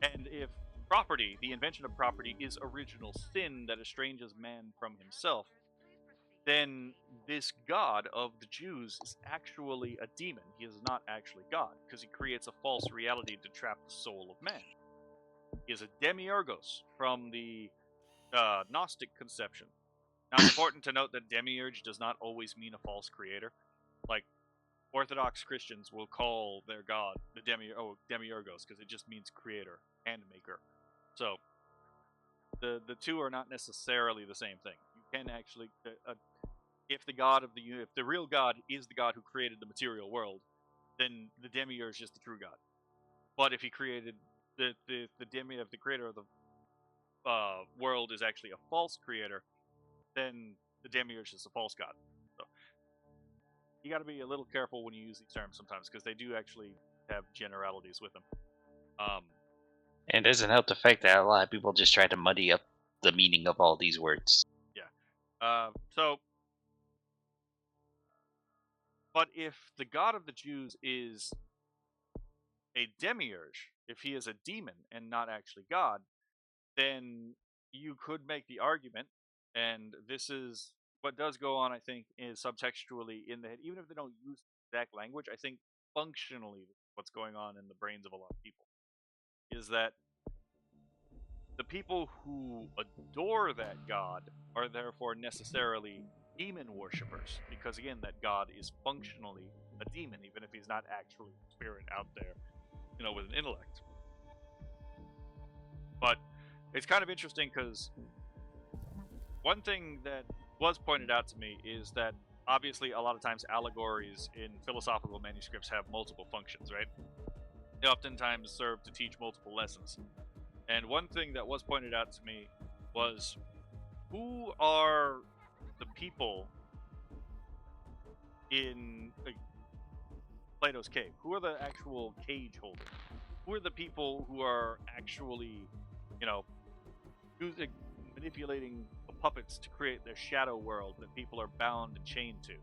A: and if property, the invention of property, is original sin that estranges man from himself, then this God of the Jews is actually a demon. He is not actually God, because he creates a false reality to trap the soul of man. He is a demiurgos from the Gnostic conception. Now, it's important to note that demiurge does not always mean a false creator. Like, Orthodox Christians will call their god the demiurgos, because it just means creator and maker. So, the two are not necessarily the same thing. You can actually, if the real God is the God who created the material world, then the demiurge is the true God. But if he created the creator of the world is actually a false creator, then the demiurge is a false god. So you got to be a little careful when you use these terms sometimes, because they do actually have generalities with them.
B: And it doesn't help the fact that a lot of people just try to muddy up the meaning of all these words.
A: Yeah. But if the God of the Jews is a demiurge, if he is a demon and not actually God, then you could make the argument, and this is what does go on, I think, is subtextually in the head, even if they don't use the exact language, I think functionally what's going on in the brains of a lot of people is that the people who adore that God are therefore necessarily demon worshippers, because again, that God is functionally a demon, even if he's not actually a spirit out there, with an intellect. But it's kind of interesting because one thing that was pointed out to me is that obviously a lot of times allegories in philosophical manuscripts have multiple functions, right? They oftentimes serve to teach multiple lessons. And one thing that was pointed out to me was, who are the people in Plato's cave? Who are the actual cage holders? Who are the people who are actually, manipulating the puppets to create their shadow world that people are bound and chained to?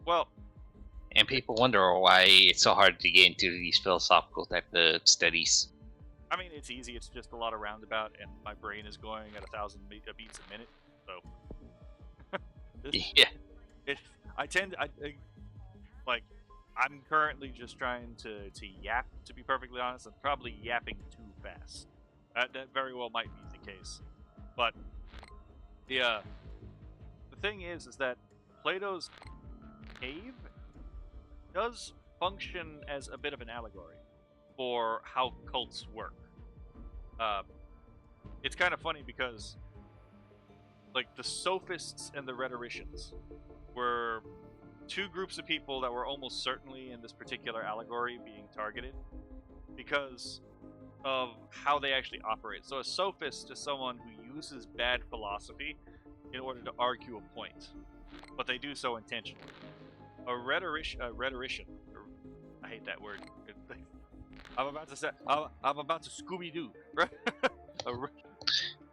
A: Well,
B: and people wonder why it's so hard to get into these philosophical type of studies.
A: I mean, it's easy. It's just a lot of roundabout, and my brain is going at 1,000 beats a minute. So,
B: Yeah.
A: I'm currently just trying to yap. To be perfectly honest, I'm probably yapping too fast. That very well might be the case. But the thing is that Plato's cave does function as a bit of an allegory for how cults work. It's kind of funny because, like, the sophists and the rhetoricians were two groups of people that were almost certainly in this particular allegory being targeted because of how they actually operate. So a sophist is someone who uses bad philosophy in order to argue a point, but they do so intentionally. A rhetorician, I hate that word. I'm about to Scooby-Doo.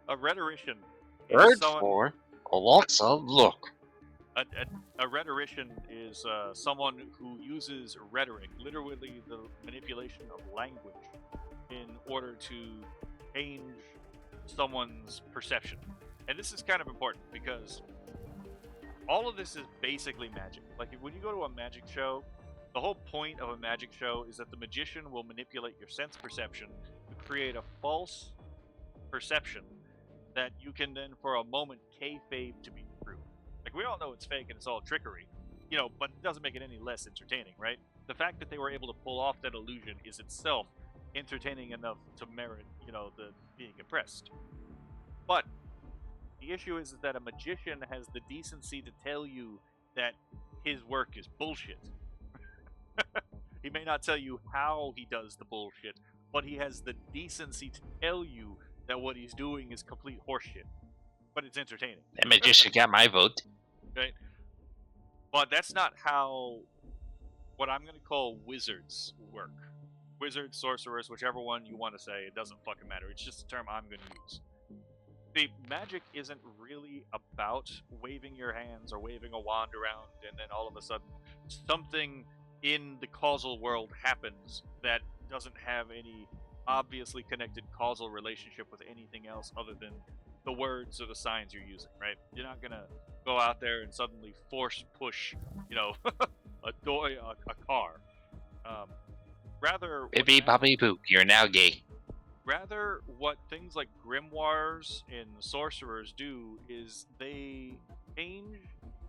A: A rhetorician is someone...
B: Alexa, look.
A: A rhetorician is someone who uses rhetoric, literally the manipulation of language, in order to change someone's perception. And this is kind of important because all of this is basically magic. Like, when you go to a magic show, the whole point of a magic show is that the magician will manipulate your sense perception to create a false perception that you can then, for a moment, kayfabe to be true. Like, we all know it's fake and it's all trickery, but it doesn't make it any less entertaining, right? The fact that they were able to pull off that illusion is itself entertaining enough to merit, the being impressed. But the issue is that a magician has the decency to tell you that his work is bullshit. He may not tell you how he does the bullshit, but he has the decency to tell you that what he's doing is complete horseshit. But it's entertaining.
B: That magician got my vote.
A: Right? But that's not how what I'm going to call wizards work. Wizards, sorcerers, whichever one you want to say, it doesn't fucking matter. It's just a term I'm going to use. The magic isn't really about waving your hands or waving a wand around, and then all of a sudden something in the causal world happens that doesn't have any obviously connected causal relationship with anything else other than the words or the signs you're using, right? You're not gonna go out there and suddenly force push, a door, a car. Um, rather, what
B: Bippy boppy boop, you're now gay.
A: Rather, what things like grimoires and sorcerers do is they change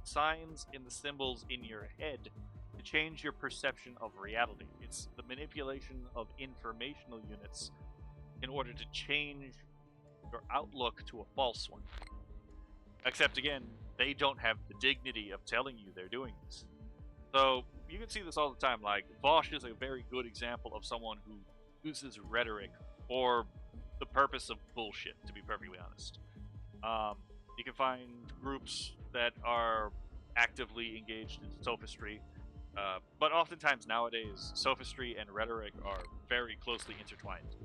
A: signs in the symbols in your head to change your perception of reality. It's the manipulation of informational units in order to change your outlook to a false one. Except again, they don't have the dignity of telling you they're doing this. So you can see this all the time. Like Vosh is a very good example of someone who uses rhetoric for the purpose of bullshit, to be perfectly honest. You can find groups that are actively engaged in sophistry, but oftentimes nowadays, sophistry and rhetoric are very closely intertwined.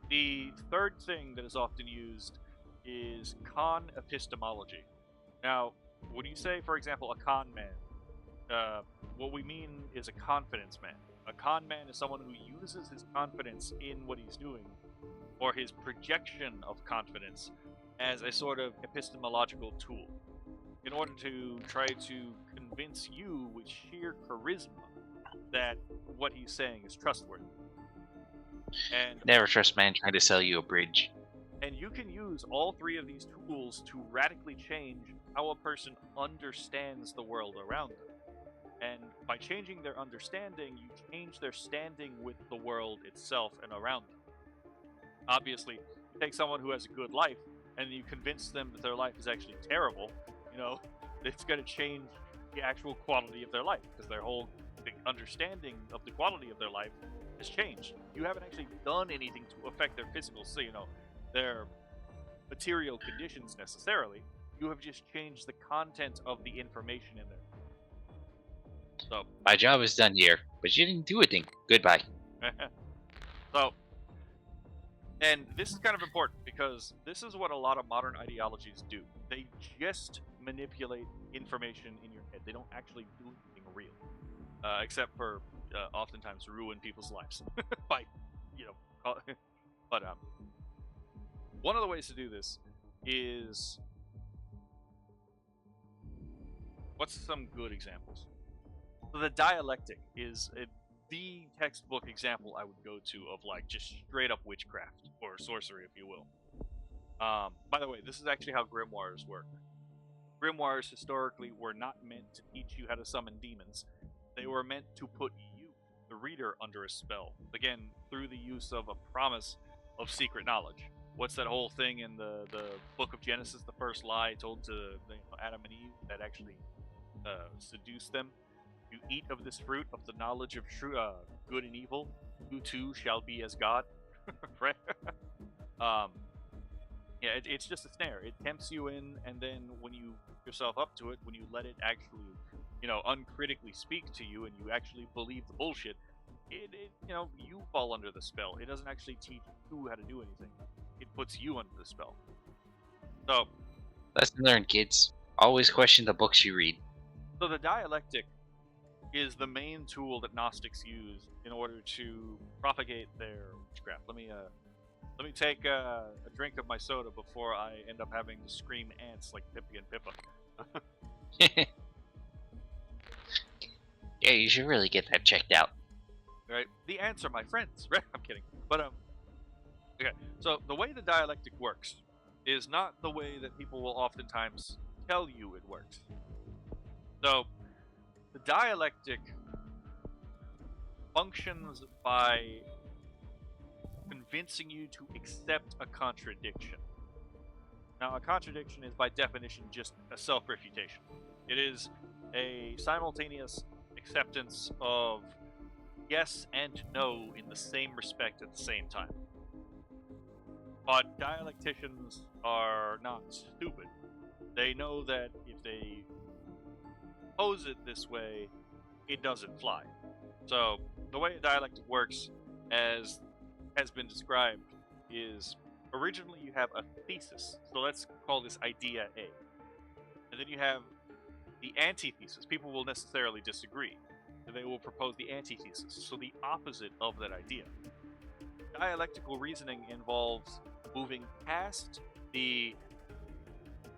A: The third thing that is often used is con epistemology. Now, when you say, for example, a con man, what we mean is a confidence man. A con man is someone who uses his confidence in what he's doing, or his projection of confidence, as a sort of epistemological tool, in order to try to convince you with sheer charisma that what he's saying is trustworthy. And
B: Never trust man trying to sell you a bridge.
A: And you can use all three of these tools to radically change how a person understands the world around them. And by changing their understanding, you change their standing with the world itself and around them. Obviously, you take someone who has a good life and you convince them that their life is actually terrible, it's going to change the actual quality of their life because their whole understanding of the quality of their life has changed. You haven't actually done anything to affect their physical, their material conditions necessarily. You have just changed the content of the information in there. So
B: my job is done here, but you didn't do a thing. Goodbye.
A: So, and this is kind of important because this is what a lot of modern ideologies do. They just manipulate information in your head. They don't actually do anything real, except for oftentimes ruin people's lives by, but one of the ways to do this is, what's some good examples? So the dialectic is the textbook example I would go to of just straight up witchcraft or sorcery, if you will. By the way, this is actually how grimoires work. Grimoires historically were not meant to teach you how to summon demons. They were meant to put you, the reader, under a spell. Again, through the use of a promise of secret knowledge. What's that whole thing in the book of Genesis, the first lie told to Adam and Eve that actually seduced them? You eat of this fruit of the knowledge of true good and evil, you too shall be as God. Right? It's just a snare. It tempts you in, and then when you put yourself up to it, when you let it actually, uncritically speak to you, and you actually believe the bullshit, you fall under the spell. It doesn't actually teach you how to do anything. It puts you under the spell. So,
B: lesson learned, kids. Always question the books you read.
A: So the dialectic is the main tool that Gnostics use in order to propagate their witchcraft. Let me take a drink of my soda before I end up having to scream ants like Pippi and Pippa.
B: Yeah, you should really get that checked out.
A: Right? The ants are my friends. Right? I'm kidding. But okay. So the way the dialectic works is not the way that people will oftentimes tell you it works. So the dialectic functions by convincing you to accept a contradiction. Now, a contradiction is by definition just a self-refutation. It is a simultaneous acceptance of yes and no in the same respect at the same time. But dialecticians are not stupid. They know that if they pose it this way, it doesn't fly. So, the way a dialectic works, as has been described, is originally you have a thesis. So let's call this idea A. And then you have the antithesis. People will necessarily disagree. And they will propose the antithesis, so the opposite of that idea. Dialectical reasoning involves moving past the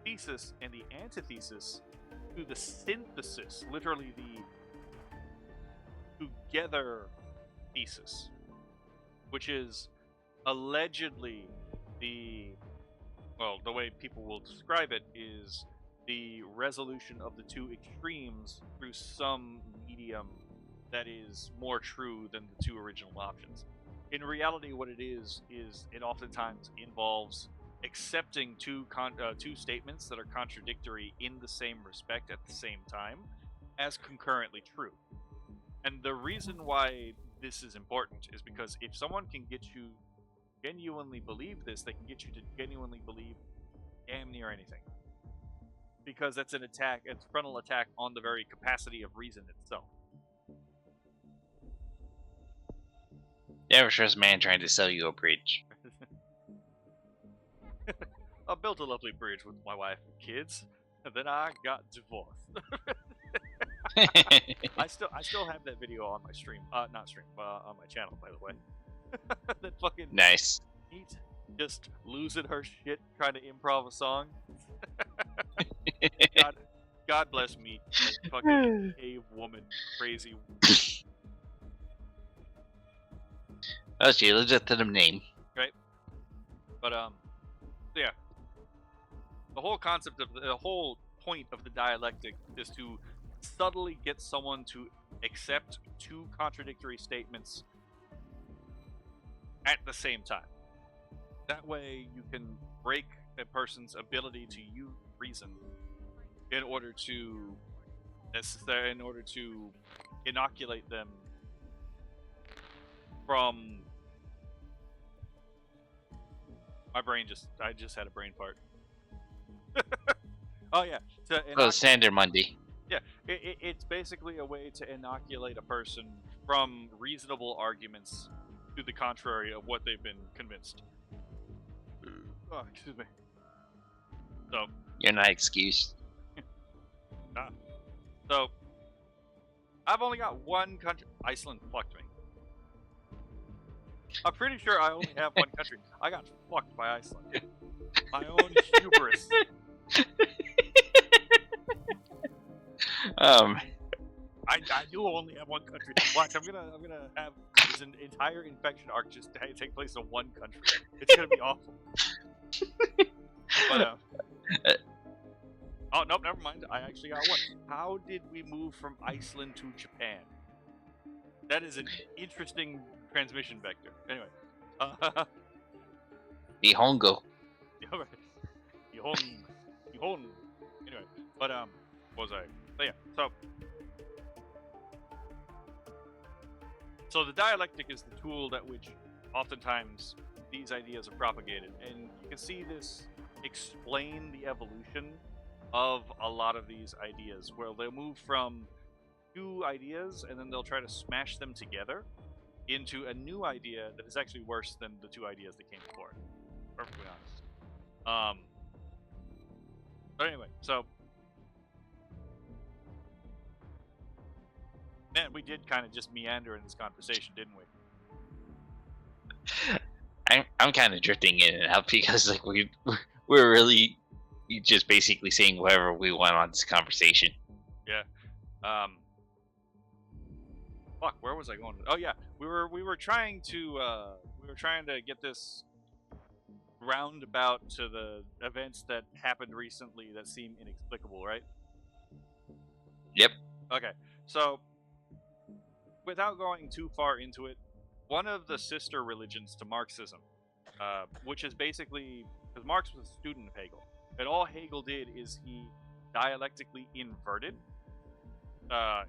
A: thesis and the antithesis to the synthesis, literally the together thesis, which is allegedly the way people will describe it is the resolution of the two extremes through some medium that is more true than the two original options. In reality, what it is it oftentimes involves accepting two statements that are contradictory in the same respect at the same time as concurrently true. And the reason why this is important is because if someone can get you genuinely believe this, they can get you to genuinely believe damn near anything. Because that's an attack, it's a frontal attack on the very capacity of reason itself.
B: Never trust a man trying to sell you a bridge.
A: I built a lovely bridge with my wife and kids, and then I got divorced. I still have that video on my stream, on my channel, by the way. That fucking
B: Nice.
A: Neat, just losing her shit trying to improv a song. God bless me, fucking cave woman, crazy.
B: Oh, she lives up to the name.
A: Right, but yeah. The whole concept of the whole point of the dialectic is to subtly get someone to accept two contradictory statements at the same time. That way you can break a person's ability to use reason in order to inoculate them from I just had a brain fart. Oh yeah.
B: Sander Mundy.
A: Yeah, it's basically a way to inoculate a person from reasonable arguments to the contrary of what they've been convinced. Oh, excuse me. So
B: You're not excused.
A: So I've only got one country. Iceland fucked me. I'm pretty sure I only have one country. I got fucked by Iceland. My own hubris. I do only have one country. Watch, I'm gonna have this entire infection arc just take place in one country. It's gonna be awful. But oh nope, never mind. I actually got one. How did we move from Iceland to Japan? That is an interesting transmission vector. Anyway,
B: Nihongo.
A: Nihon. Anyway, but what was I? So yeah, so the dialectic is the tool that which oftentimes these ideas are propagated, and you can see this explain the evolution of a lot of these ideas, where they'll move from two ideas and then they'll try to smash them together into a new idea that is actually worse than the two ideas that came before. Perfectly honest. But anyway, so man, we did kind of just meander in this conversation, didn't we?
B: I'm kind of drifting in and out because like we're really just basically saying whatever we want on this conversation.
A: Yeah. Fuck, where was I going? Oh yeah, we were trying to get this roundabout to the events that happened recently that seem inexplicable, right?
B: Yep.
A: Okay, so without going too far into it, one of the sister religions to Marxism, which is basically because Marx was a student of Hegel, and all Hegel did is he dialectically inverted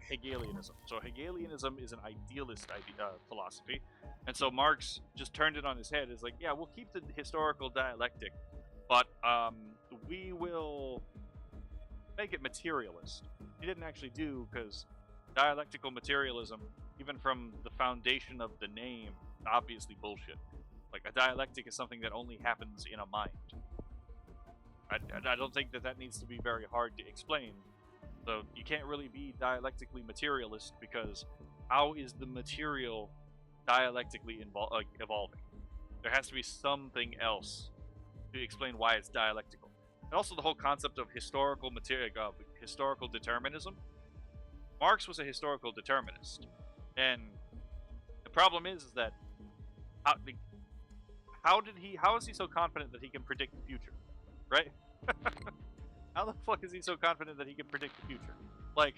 A: Hegelianism. So Hegelianism is an idealist philosophy, and so Marx just turned it on his head. It's like, yeah, we'll keep the historical dialectic, but we will make it materialist. He didn't actually do, because dialectical materialism, even from the foundation of the name, obviously bullshit. Like, a dialectic is something that only happens in a mind. I don't think that needs to be very hard to explain. So you can't really be dialectically materialist, because how is the material dialectically evolving? There has to be something else to explain why it's dialectical. And also the whole concept of historical determinism. Marx was a historical determinist, and the problem is that how is he so confident that he can predict the future, right? How the fuck is he so confident that he can predict the future? Like,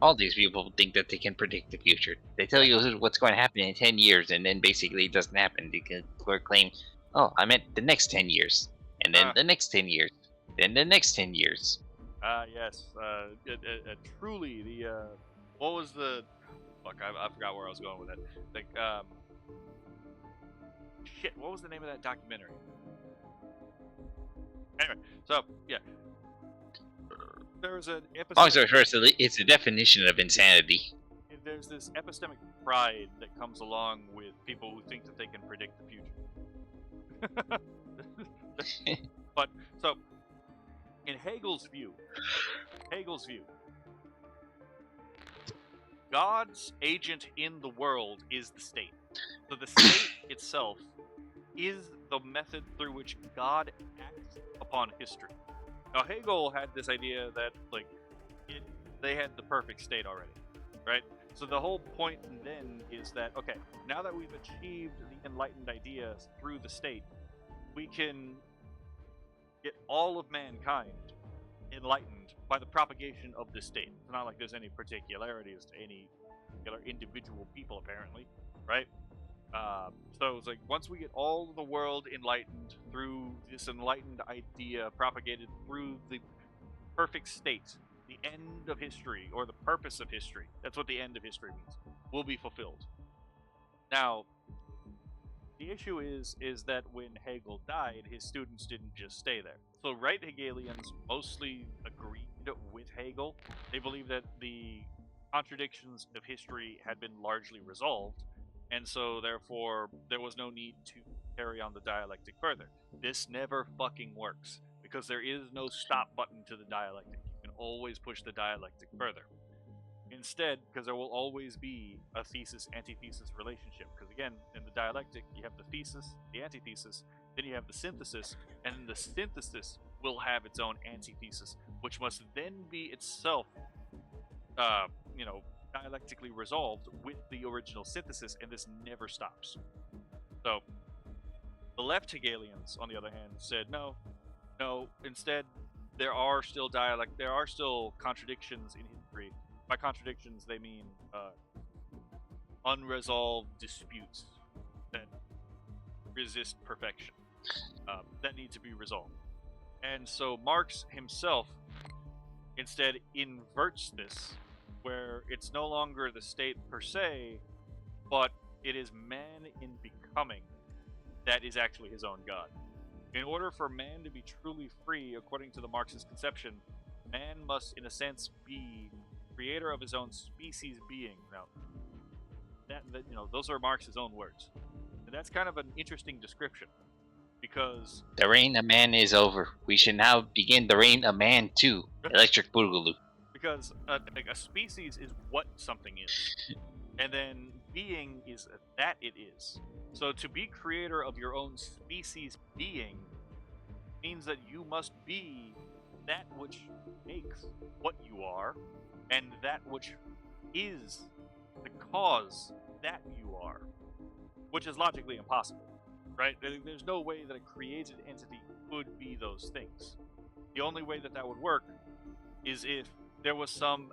B: all these people think that they can predict the future. They tell you what's going to happen in 10 years, and then basically it doesn't happen. They can claim, oh, I meant the next 10 years, and then the next 10 years, then the next 10 years.
A: Yes. Truly, the what was the fuck? I forgot where I was going with that. Like, shit. What was the name of that documentary? Anyway, so yeah, there's an episode.
B: Long story short, it's a definition of insanity.
A: There's this epistemic pride that comes along with people who think that they can predict the future. But so, in Hegel's view, God's agent in the world is the state. So the state itself is the method through which God acts upon history. Now, Hegel had this idea that, like, they had the perfect state already, right? So the whole point then is that, okay, now that we've achieved the enlightened ideas through the state, we can get all of mankind enlightened by the propagation of the state. It's not like there's any particularities to any particular individual people, apparently, right? So it's like, once we get all of the world enlightened through this enlightened idea propagated through the perfect state, the end of history, or the purpose of history, that's what the end of history means, will be fulfilled. Now, the issue is that when Hegel died, his students didn't just stay there. So right Hegelians mostly agreed with Hegel. They believed that the contradictions of history had been largely resolved, and so therefore there was no need to carry on the dialectic further. This never fucking works, because there is no stop button to the dialectic. You can always push the dialectic further. Instead, because there will always be a thesis-antithesis relationship. Because again, in the dialectic, you have the thesis, the antithesis, then you have the synthesis, and then the synthesis will have its own antithesis, which must then be itself, dialectically resolved with the original synthesis, and this never stops. So, the left Hegelians, on the other hand, said no. Instead, there are still contradictions in history. By contradictions, they mean unresolved disputes that resist perfection, that need to be resolved. And so Marx himself instead inverts this, where it's no longer the state per se, but it is man in becoming that is actually his own God. In order for man to be truly free, according to the Marxist conception, man must, in a sense, be creator of his own species being. Now, those are Marx's own words, and that's kind of an interesting description, because
B: the reign of man is over. We should now begin the reign of man too. Electric Boogaloo.
A: Because a species is what something is, and then being is that it is. So to be creator of your own species being means that you must be that which makes what you are, and that which is the cause that you are, which is logically impossible, right? There's no way that a created entity could be those things. The only way that would work is if there was some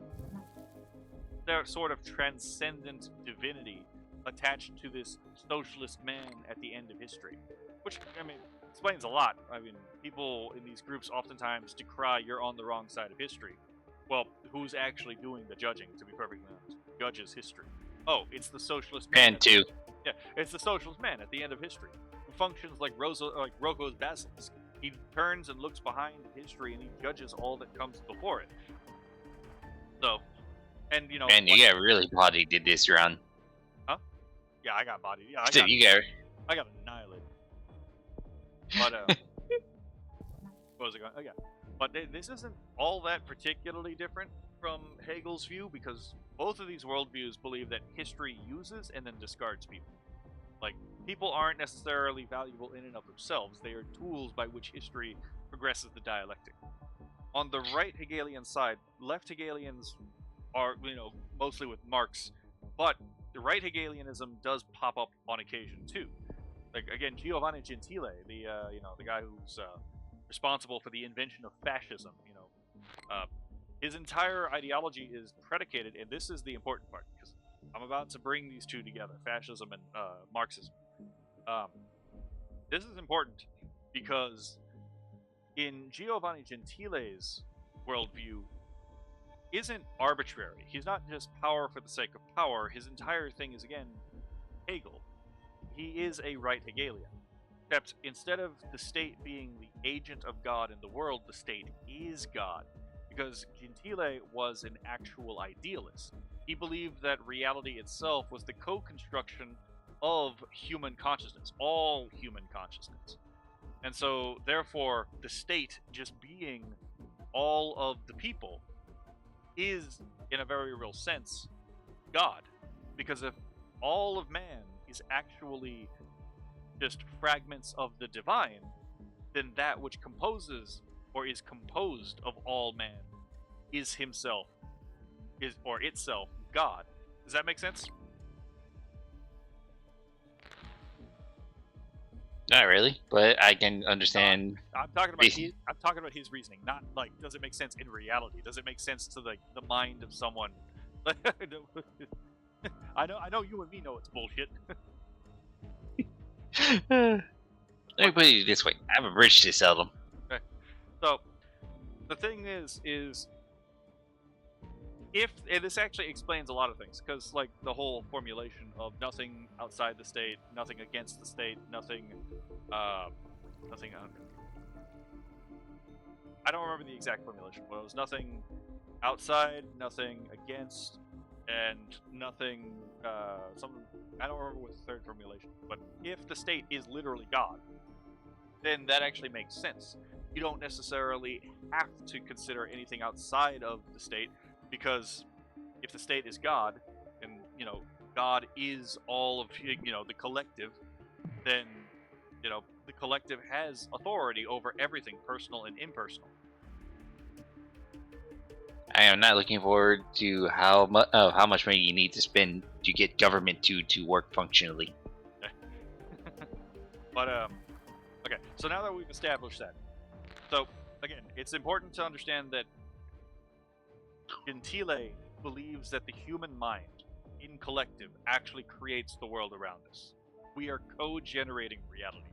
A: sort of transcendent divinity attached to this socialist man at the end of history, which, I mean, explains a lot. I mean, people in these groups oftentimes decry you're on the wrong side of history. Well, who's actually doing the judging, to be perfectly honest? Judges history. Oh, it's the socialist man.
B: too.
A: Yeah, it's the socialist man at the end of history, who functions like Rocco's basilisk. He turns and looks behind history, and he judges all that comes before it. So, and
B: man, you got really bodied did this run.
A: Huh? Yeah, I got bodied. Yeah, I got annihilated. But what was it going? Oh yeah, but this isn't all that particularly different from Hegel's view, because both of these worldviews believe that history uses and then discards people. Like, people aren't necessarily valuable in and of themselves; they are tools by which history progresses the dialectic. On the right Hegelian side, left Hegelians are, mostly with Marx, but the right Hegelianism does pop up on occasion too. Like, again, Giovanni Gentile, the guy who's responsible for the invention of fascism. His entire ideology is predicated, and this is the important part, because I'm about to bring these two together: fascism and Marxism. Um, this is important because in Giovanni Gentile's worldview isn't arbitrary. He's not just power for the sake of power. His entire thing is, again, Hegel. He is a right Hegelian. Except instead of the state being the agent of God in the world, the state is God. Because Gentile was an actual idealist. He believed that reality itself was the co-construction of human consciousness, all human consciousness. And so, therefore, the state just being all of the people is, in a very real sense, God. Because if all of man is actually just fragments of the divine, then that which composes or is composed of all man is himself, or itself, God. Does that make sense?
B: Not really, but I can understand.
A: I'm talking about his reasoning, not like, does it make sense in reality? Does it make sense to the mind of someone? I know you and me know it's bullshit.
B: Let me put it this way: I have a bridge to sell them.
A: Okay. So the thing is and this actually explains a lot of things, because like the whole formulation of nothing outside the state, nothing against the state, nothing. I don't remember the exact formulation, but it was nothing outside, nothing against, and nothing. I don't remember what the third formulation. But if the state is literally God, then that actually makes sense. You don't necessarily have to consider anything outside of the state, because if the state is God, and God is all of the collective, then the collective has authority over everything, personal and impersonal.
B: I am not looking forward to how much money you need to spend to get government to work functionally.
A: But okay. So now that we've established that, so again, it's important to understand that Gentile believes that the human mind, in collective, actually creates the world around us. We are co-generating reality.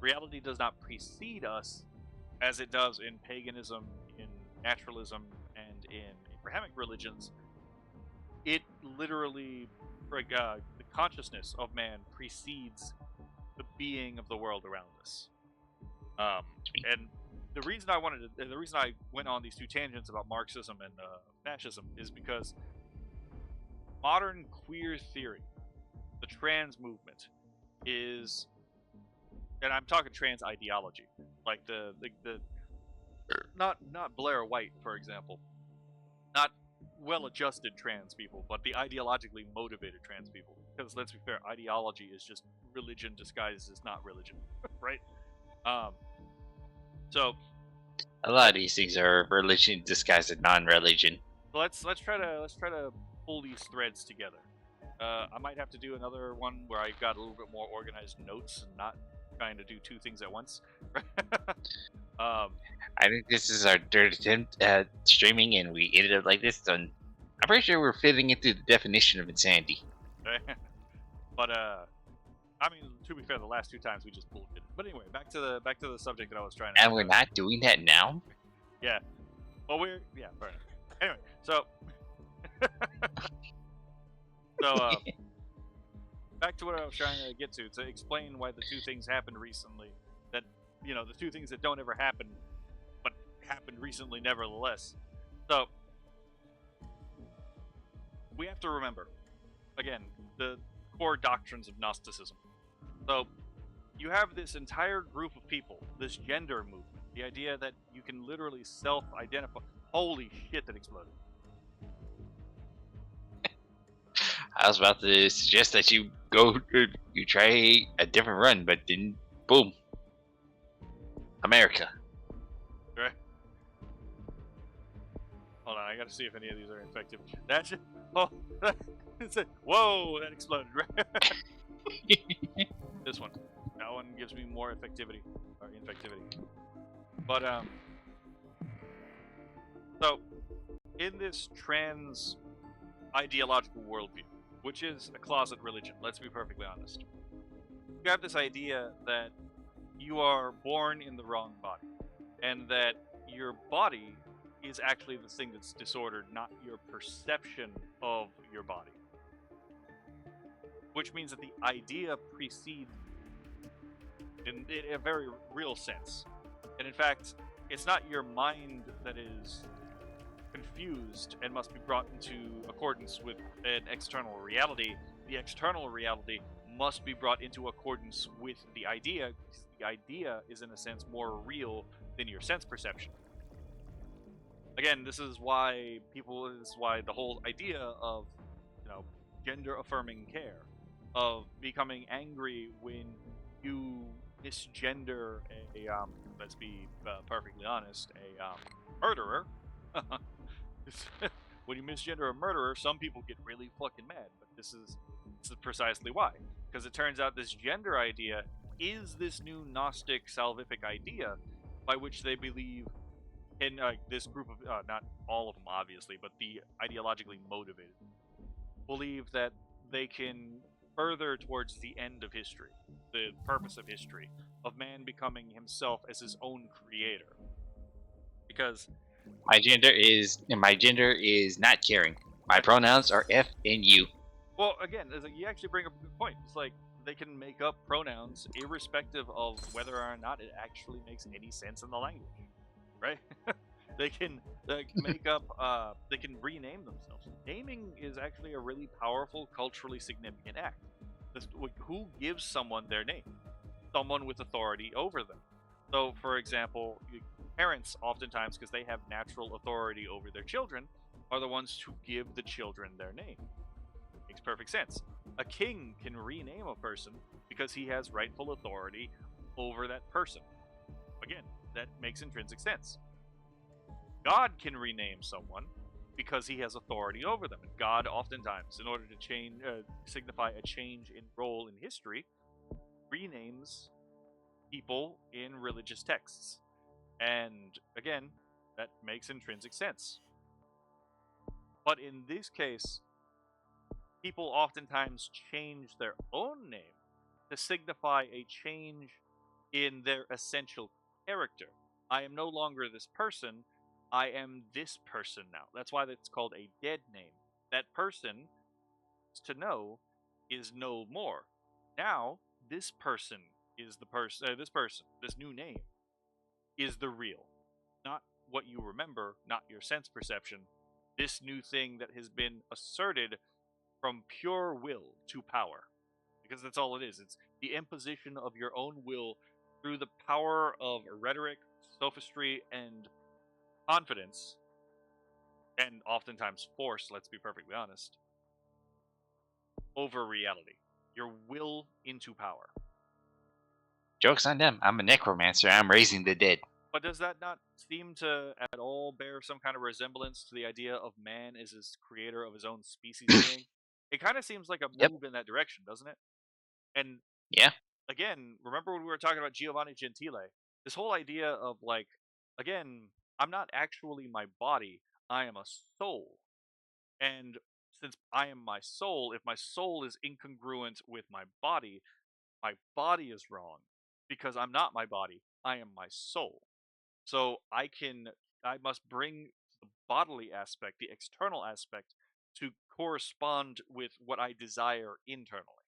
A: Reality does not precede us, as it does in paganism, in naturalism, and in Abrahamic religions. It literally, the consciousness of man precedes the being of the world around us. And the reason I went on these two tangents about Marxism and fascism is because modern queer theory, the trans movement, is, and I'm talking trans ideology, like the not Blair White, for example, not well-adjusted trans people, but the ideologically motivated trans people. Because let's be fair, ideology is just religion disguised as not religion, right? So
B: a lot of these things are religion disguised as non-religion.
A: let's try to pull these threads together. I might have to do another one where I got a little bit more organized notes and not trying to do two things at once.
B: I think this is our third attempt at streaming, and we ended up like this. And I'm pretty sure we're fitting into the definition of insanity.
A: But I mean, to be fair, the last two times we just bullshit. But anyway, back to the subject that I was trying to.
B: And we're not doing that now.
A: Yeah. Well, fair enough. Anyway, so back to what I was trying to get to explain why the two things happened recently. That the two things that don't ever happen, but happened recently nevertheless. So we have to remember, again, the core doctrines of Gnosticism. So you have this entire group of people, this gender movement, the idea that you can literally self-identify. Holy shit, that exploded.
B: I was about to suggest that you you try a different run, but then boom, America.
A: Right? Hold on, I gotta see if any of these are effective. That's just, oh, whoa, that exploded. Right? This one, that one gives me more effectivity or infectivity. But so in this trans ideological worldview, which is a closet religion, let's be perfectly honest, you have this idea that you are born in the wrong body, and that your body is actually the thing that's disordered, not your perception of your body. Which means that the idea precedes in a very real sense. And in fact, it's not your mind that is confused and must be brought into accordance with an external reality. The external reality must be brought into accordance with the idea, because the idea is, in a sense, more real than your sense perception. Again, this is why the whole idea of, gender affirming care, of becoming angry when you misgender let's be perfectly honest, a murderer. When you misgender a murderer, some people get really fucking mad, but this is precisely why. Because it turns out this gender idea is this new Gnostic salvific idea by which they believe in this group of, not all of them obviously, but the ideologically motivated, believe that they can further towards the end of history, the purpose of history, of man becoming himself as his own creator. Because,
B: My gender is not caring. My pronouns are F and U.
A: well, again, you actually bring up a good point. It's like they can make up pronouns irrespective of whether or not it actually makes any sense in the language, right? They can make up, they can rename themselves. Naming is actually a really powerful, culturally significant act. Who gives someone their name? Someone with authority over them. So, for example, parents oftentimes, because they have natural authority over their children, are the ones who give the children their name. Makes perfect sense. A king can rename a person because he has rightful authority over that person. Again, that makes intrinsic sense. God can rename someone because he has authority over them. And God, oftentimes, in order to signify a change in role in history, renames people in religious texts. And again, that makes intrinsic sense. But in this case, people oftentimes change their own name to signify a change in their essential character. I am no longer this person, I am this person now. That's why it's called a dead name. That person, to know, is no more. Now, this person is the person, this new name is the real. Not what you remember, not your sense perception. This new thing that has been asserted from pure will to power. Because that's all it is. It's the imposition of your own will through the power of rhetoric, sophistry, and confidence, and oftentimes force, let's be perfectly honest, over reality. Your will into power.
B: Joke's on them. I'm a necromancer. I'm raising the dead.
A: But does that not seem to at all bear some kind of resemblance to the idea of man as his creator of his own species being? It kind of seems like a
B: Yep.
A: move in that direction, doesn't it? And
B: Yeah.
A: again, remember when we were talking about Giovanni Gentile? This whole idea of like, again, I'm not actually my body, I am a soul. And since I am my soul, if my soul is incongruent with my body is wrong. Because I'm not my body, I am my soul. So I must bring the bodily aspect, the external aspect, to correspond with what I desire internally.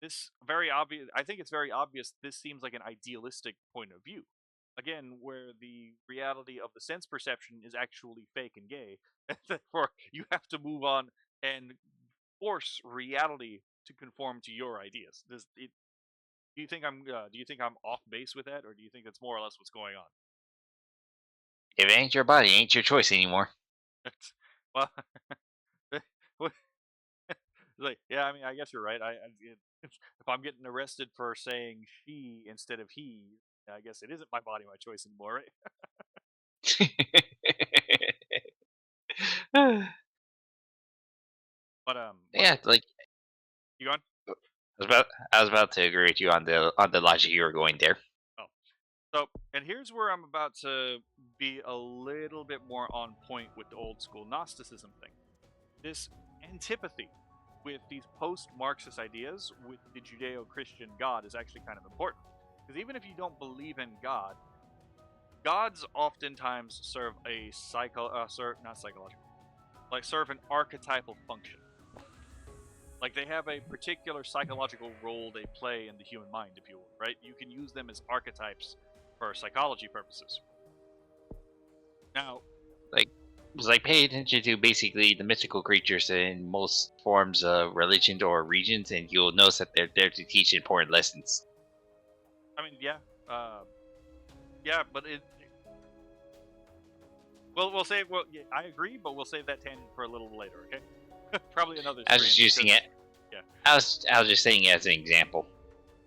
A: This very obvious, I think it's very obvious this seems like an idealistic point of view. Again, where the reality of the sense perception is actually fake and gay, and therefore you have to move on and force reality to conform to your ideas. Do you think I'm off base with that, or do you think that's more or less what's going on?
B: If it ain't your body, it ain't your choice anymore.
A: Well, what- like, yeah, I mean, I guess you're right. If I'm getting arrested for saying she instead of he, I guess it isn't my body, my choice anymore, right? But
B: Yeah, like
A: you gone?
B: I was about to agree with you on the logic you were going there.
A: Oh, so and here's where I'm about to be a little bit more on point with the old school Gnosticism thing. This antipathy with these post-Marxist ideas with the Judeo-Christian God is actually kind of important. Because even if you don't believe in God, gods oftentimes serve a not psychological, like serve an archetypal function. Like they have a particular psychological role they play in the human mind, if you will, right? You can use them as archetypes for psychology purposes. Now,
B: Like it's like pay attention to basically the mythical creatures in most forms of religion or regions, and you'll notice that they're there to teach important lessons.
A: I mean, yeah, uh, yeah, but well, we'll save. Well, yeah, I agree, but we'll save that tangent for a little later. Okay, probably another
B: I was
A: stream
B: just using
A: because
B: it.
A: yeah,
B: I was just saying it as an example.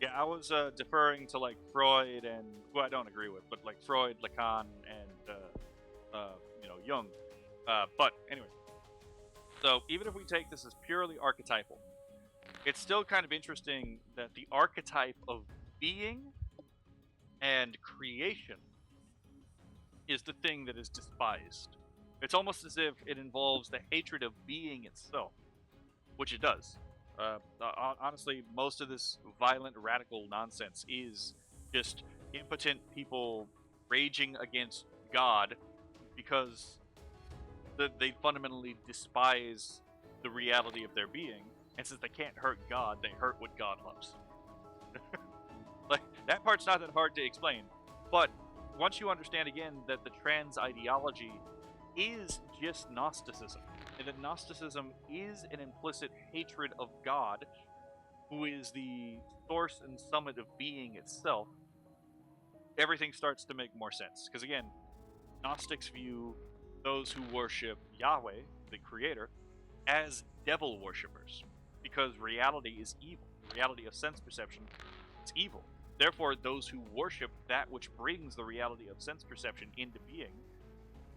A: yeah, I was deferring to like Freud and who I don't agree with, but like Freud, Lacan, and Jung. But anyway, so even if we take this as purely archetypal, it's still kind of interesting that the archetype of being and creation is the thing that is despised. It's almost as if it involves the hatred of being itself, which it does. Honestly, most of this violent, radical nonsense is just impotent people raging against God because they fundamentally despise the reality of their being, and since they can't hurt God, they hurt what God loves. Like that part's not that hard to explain, but once you understand again that the trans ideology is just Gnosticism, and that Gnosticism is an implicit hatred of God, who is the source and summit of being itself, everything starts to make more sense. Because again, Gnostics view those who worship Yahweh, the Creator, as devil worshippers, because reality is evil. The reality of sense perception is evil. Therefore, those who worship that which brings the reality of sense perception into being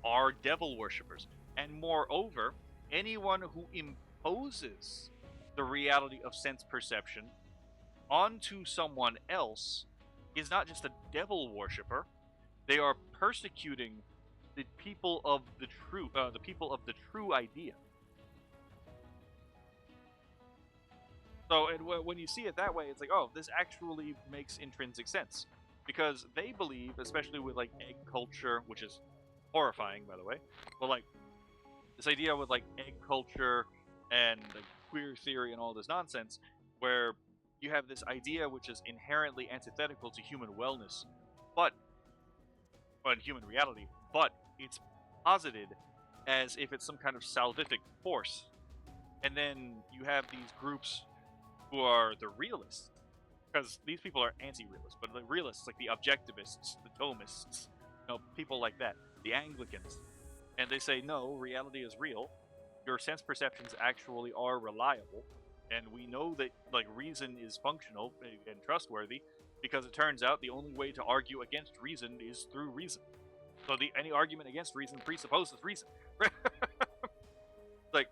A: are devil worshippers. And moreover, anyone who imposes the reality of sense perception onto someone else is not just a devil worshipper, they are persecuting the people of the people of the true idea. So, and when you see it that way, it's like, oh, this actually makes intrinsic sense, because they believe, especially with like egg culture, which is horrifying, by the way, but like this idea with like egg culture and like queer theory and all this nonsense, where you have this idea which is inherently antithetical to human wellness, but human reality, but it's posited as if it's some kind of salvific force. And then you have these groups who are the realists, because these people are anti-realists, but the realists, like the objectivists, the Thomists, people like that, the Anglicans, and they say no, reality is real. Your sense perceptions actually are reliable, and we know that like reason is functional and trustworthy, because it turns out the only way to argue against reason is through reason. So any argument against reason presupposes reason. Like,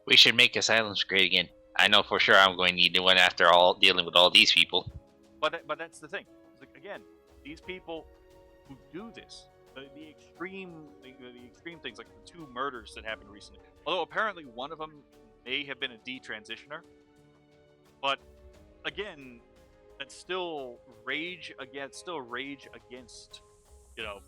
B: We should make asylums great again. I know for sure I'm going to need one after all dealing with all these people.
A: but that's the thing. It's like, again, these people who do this, the extreme things, like the two murders that happened recently. Although apparently one of them may have been a detransitioner, but again, that's still rage against, you know.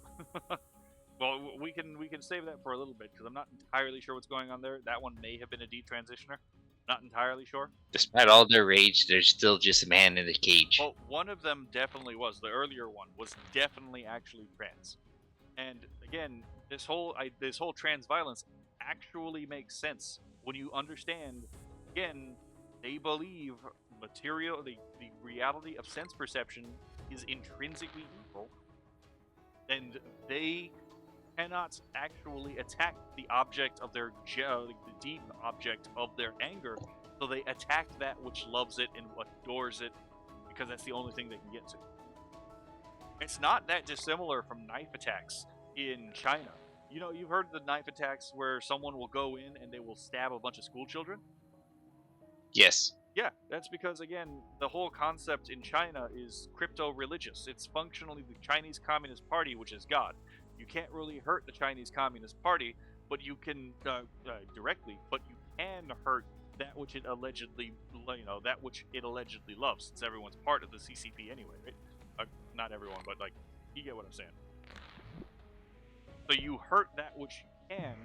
A: Well, we can save that for a little bit, because I'm not entirely sure what's going on there. That one may have been a detransitioner. Not entirely sure.
B: Despite all their rage, there's still just a man in a cage.
A: Well, one of them definitely was. The earlier one was definitely actually trans. And again, this whole trans violence actually makes sense when you understand. Again, they believe the reality of sense perception is intrinsically evil, and they cannot actually attack the object of their the deep object of their anger, so they attack that which loves it and adores it, because that's the only thing they can get to. It's not that dissimilar from knife attacks in China. You know, you've heard the knife attacks where someone will go in and they will stab a bunch of school children?
B: Yes.
A: Yeah, that's because, again, the whole concept in China is crypto-religious. It's functionally the Chinese Communist Party, which is God. You can't really hurt the Chinese Communist Party, but you can directly, but you can hurt that which it allegedly, that which it allegedly loves, since everyone's part of the CCP anyway, right? Not everyone, but like, you get what I'm saying. So you hurt that which you can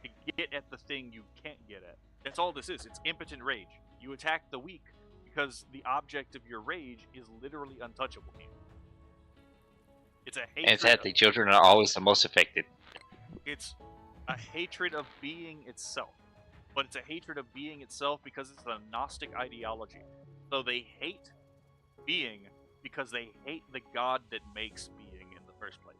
A: to get at the thing you can't get at. That's all this is. It's impotent rage. You attack the weak because the object of your rage is literally untouchable to you. It's a hatred.
B: And it's that the children are always the most affected.
A: It's a hatred of being itself. But it's a hatred of being itself because it's a Gnostic ideology. So they hate being because they hate the God that makes being in the first place.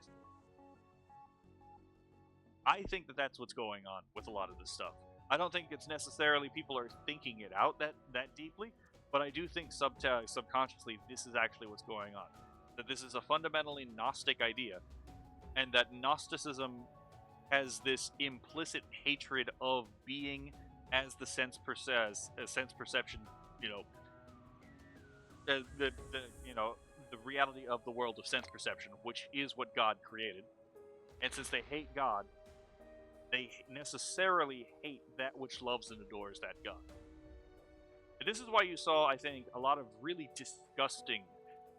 A: I think that that's what's going on with a lot of this stuff. I don't think it's necessarily people are thinking it out that deeply, but I do think subconsciously this is actually what's going on. That this is a fundamentally Gnostic idea, and that Gnosticism has this implicit hatred of being as the sense perception, the reality of the world of sense perception, which is what God created. And since they hate God, they necessarily hate that which loves and adores that God. And this is why you saw, I think, a lot of really disgusting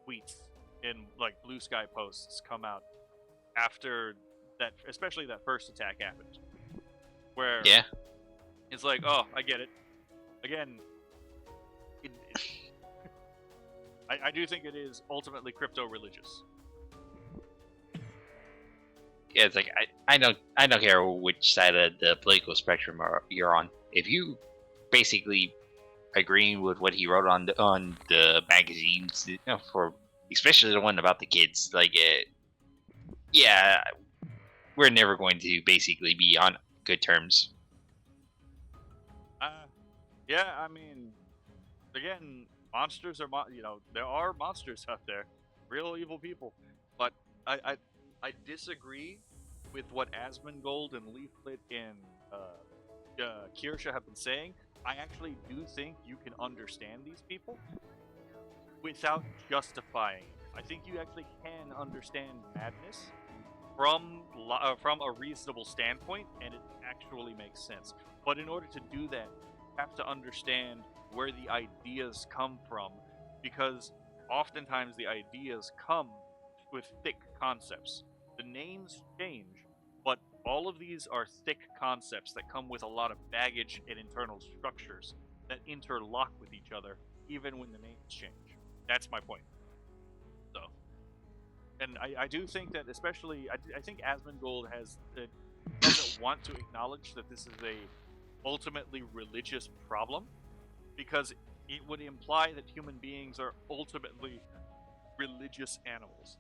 A: tweets in like Blue Sky posts come out after that, especially that first attack happened. Where it's like, oh, I get it. Again, I do think it is ultimately crypto-religious.
B: Yeah, it's like I don't care which side of the political spectrum you're on. If you basically agreeing with what he wrote on the magazines, for especially the one about the kids, like we're never going to basically be on good terms.
A: Yeah, I mean, again, monsters are there are monsters out there, real evil people, but I disagree with what Asmongold and Leaflet and Kirsha have been saying. I actually do think you can understand these people without justifying it. I think you actually can understand madness from a reasonable standpoint, and it actually makes sense. But in order to do that, you have to understand where the ideas come from, because oftentimes the ideas come with thick concepts. The names change, but all of these are thick concepts that come with a lot of baggage and internal structures that interlock with each other, even when the names change. That's my point. So, and I do think that, especially, I think Asmongold doesn't want to acknowledge that this is a ultimately religious problem, because it would imply that human beings are ultimately religious animals.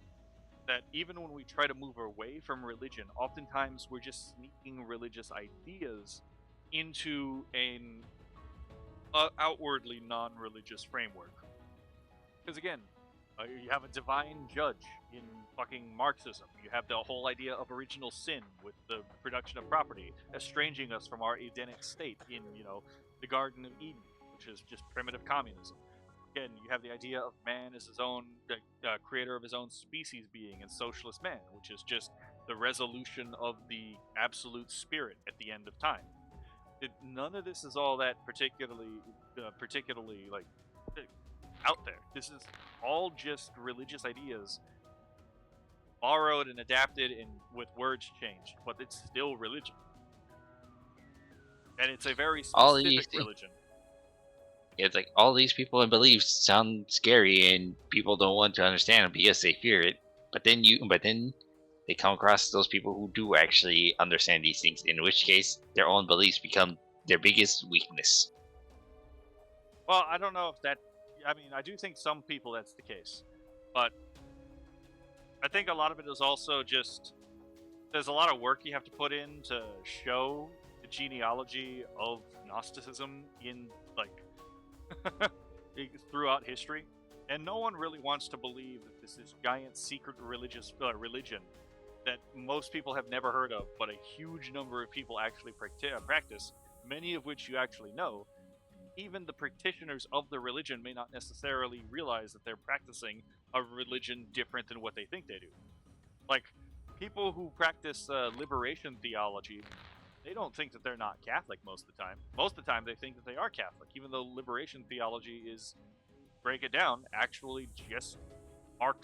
A: That even when we try to move away from religion, oftentimes we're just sneaking religious ideas into an outwardly non-religious framework. Because again, you have a divine judge in fucking Marxism. You have the whole idea of original sin with the production of property, estranging us from our Edenic state in, the Garden of Eden, which is just primitive communism. Again, you have the idea of man as his own creator of his own species being, and socialist man, which is just the resolution of the absolute spirit at the end of time. None of this is all that particularly like out there. This is all just religious ideas borrowed and adapted and with words changed, but it's still religion, and it's a very specific religion.
B: It's like all these people and beliefs sound scary, and people don't want to understand them because they fear it. But then they come across those people who do actually understand these things. In which case, their own beliefs become their biggest weakness.
A: Well, I don't know if that I mean, I do think some people that's the case, but I think a lot of it is also just there's a lot of work you have to put in to show the genealogy of Gnosticism in like throughout history, and no one really wants to believe that this is giant secret religious religion that most people have never heard of, but a huge number of people actually practice, many of which you actually know. Even the practitioners of the religion may not necessarily realize that they're practicing a religion different than what they think they do. Like, people who practice liberation theology, they don't think that they're not Catholic most of the time. Most of the time, they think that they are Catholic, even though liberation theology is, break it down, actually just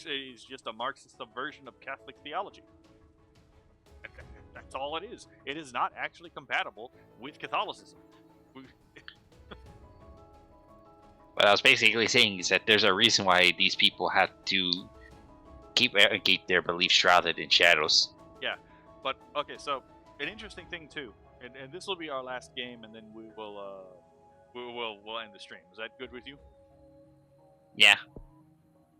A: is just a Marxist subversion of Catholic theology. That's all it is. It is not actually compatible with Catholicism.
B: What I was basically saying is that there's a reason why these people have to keep their beliefs shrouded in shadows.
A: Yeah, but okay, so an interesting thing too, and this will be our last game, and then we'll end the stream. Is that good with you?
B: Yeah.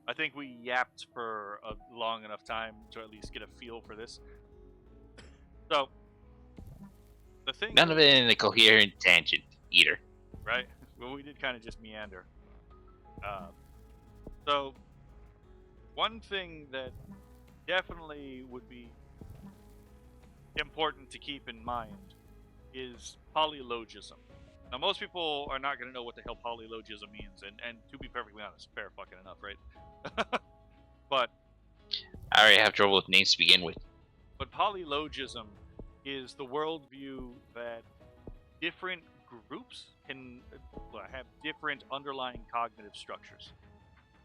A: I think we yapped for a long enough time to at least get a feel for this. So, the thing.
B: None of it in a coherent tangent either.
A: Right? Well, we did kind of just meander. So, one thing that definitely would be important to keep in mind is polylogism. Now, most people are not going to know what the hell polylogism means, and to be perfectly honest, fair fucking enough, right? But
B: I already have trouble with names to begin with.
A: But polylogism is the worldview that different groups can have different underlying cognitive structures.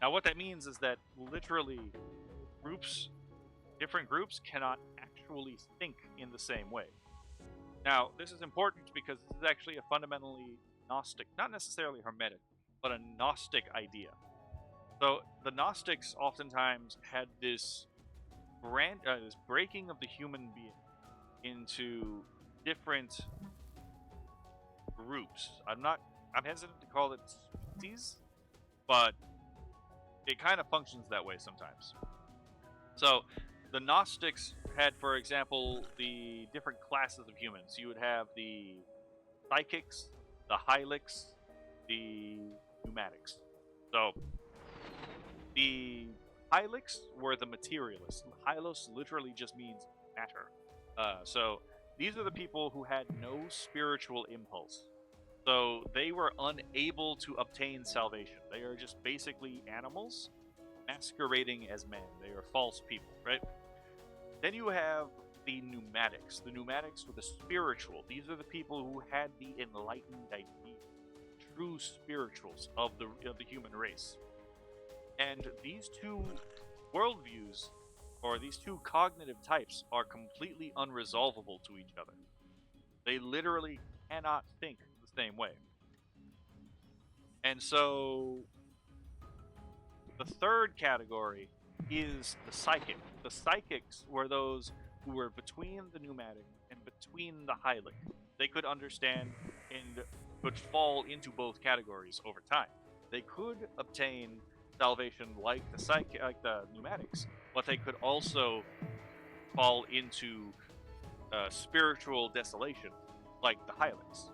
A: Now, what that means is that literally different groups cannot actually think in the same way. Now, this is important because this is actually a fundamentally Gnostic, not necessarily Hermetic, but a Gnostic idea. So the Gnostics oftentimes had this this breaking of the human being into different groups. I'm hesitant to call it species, but it kind of functions that way sometimes. So the Gnostics had, for example, the different classes of humans. You would have the psychics, the hylics, the pneumatics. So the hylics were the materialists. Hylos literally just means matter. So these are the people who had no spiritual impulse. So they were unable to obtain salvation. They are just basically animals masquerading as men. They are false people, right? Then you have the pneumatics. The pneumatics were the spiritual. These are the people who had the enlightened idea, true spirituals of the human race. And these two worldviews, or these two cognitive types, are completely unresolvable to each other. They literally cannot think the same way. And so the third category is the psychic. The psychics were those who were between the pneumatic and between the hylic. They could understand and could fall into both categories over time. They could obtain salvation like the pneumatics, but they could also fall into spiritual desolation like the hylics.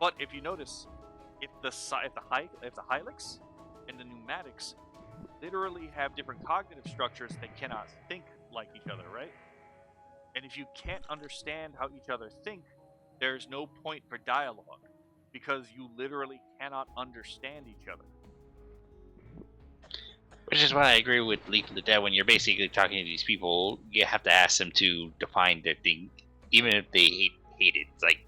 A: But if you notice, if the hylics and the pneumatics literally have different cognitive structures, they cannot think like each other, right? And if you can't understand how each other think, there's no point for dialogue, because you literally cannot understand each other.
B: Which is why I agree with Leaflet that when you're basically talking to these people, you have to ask them to define their thing, even if they hate it. It's like,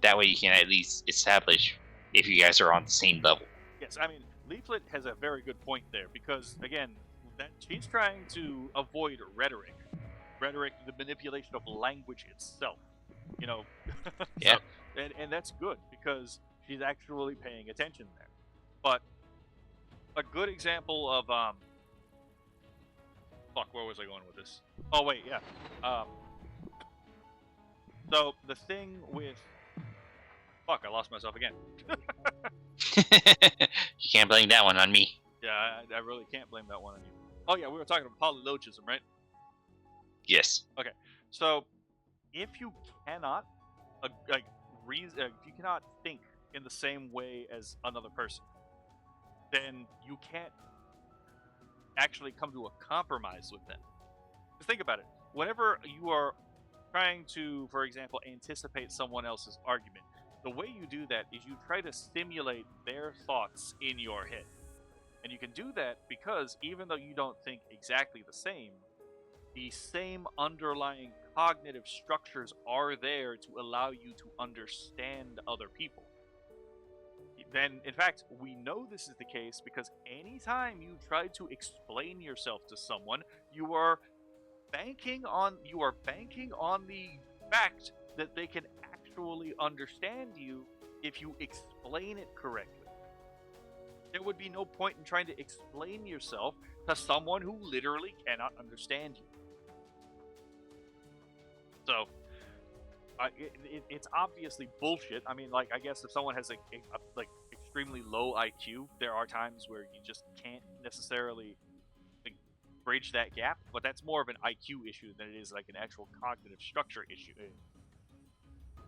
B: that way you can at least establish if you guys are on the same level.
A: Yes, I mean, Leaflet has a very good point there, because, again, that she's trying to avoid rhetoric. Rhetoric, the manipulation of language itself. You know?
B: Yeah.
A: So, and that's good, because she's actually paying attention there. But a good example of where was I going with this? Oh wait, yeah. So the thing with I lost myself again.
B: You can't blame that one on me.
A: Yeah, I really can't blame that one on you. Oh yeah, we were talking about polylogism, right?
B: Yes.
A: Okay, so if you cannot, if you cannot think in the same way as another person, then you can't actually come to a compromise with them. Just think about it. Whenever you are trying to, for example, anticipate someone else's argument, the way you do that is you try to stimulate their thoughts in your head. And you can do that because even though you don't think exactly the same underlying cognitive structures are there to allow you to understand other people. Then, in fact, we know this is the case because anytime you try to explain yourself to someone, you are banking on the fact that they can actually understand you if you explain it correctly. There would be no point in trying to explain yourself to someone who literally cannot understand you. So, it's obviously bullshit. I mean, like, I guess if someone has like extremely low IQ, there are times where you just can't necessarily like, bridge that gap. But that's more of an IQ issue than it is like an actual cognitive structure issue.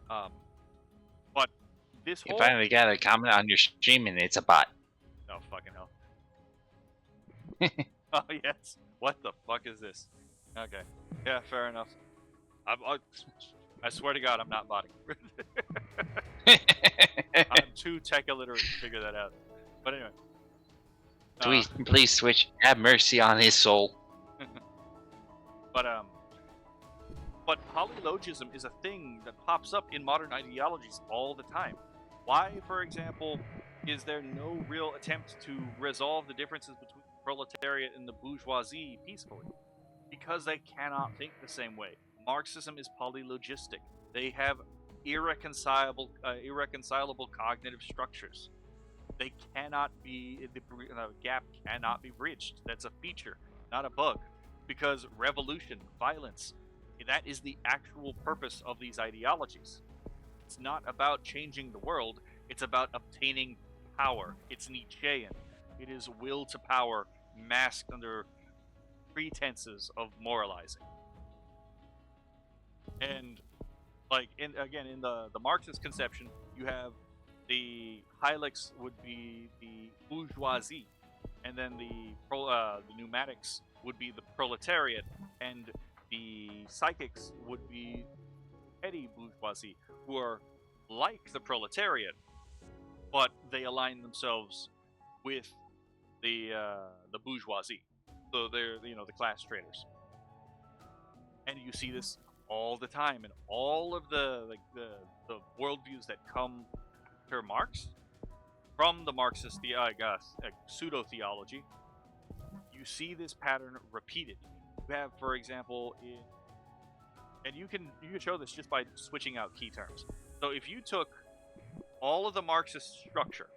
A: But this
B: You
A: whole
B: finally got a comment on your stream, and it's a bot.
A: oh fucking hell. Oh yes. What the fuck is this? Okay. Yeah, fair enough. I swear to God, I'm not botting. I'm too tech illiterate to figure that out. But anyway.
B: Please switch. Have mercy on his soul.
A: But polylogism is a thing that pops up in modern ideologies all the time. Why, for example, is there no real attempt to resolve the differences between the proletariat and the bourgeoisie peacefully? Because they cannot think the same way. Marxism is polylogistic. They have irreconcilable cognitive structures. They cannot be, the gap cannot be bridged. That's a feature, not a bug. Because revolution, violence, that is the actual purpose of these ideologies. It's not about changing the world, it's about obtaining power. It's Nietzschean. It is will to power masked under pretenses of moralizing. And like in the Marxist conception, you have the Hylics would be the bourgeoisie, and then the pneumatics would be the proletariat, and the psychics would be petty bourgeoisie, who are like the proletariat, but they align themselves with the bourgeoisie. So they're the class traders, and you see this all the time in all of the worldviews that come to Marx from the Marxist pseudo theology. You see this pattern repeated. You have, for example, and you can show this just by switching out key terms. So if you took all of the Marxist structure,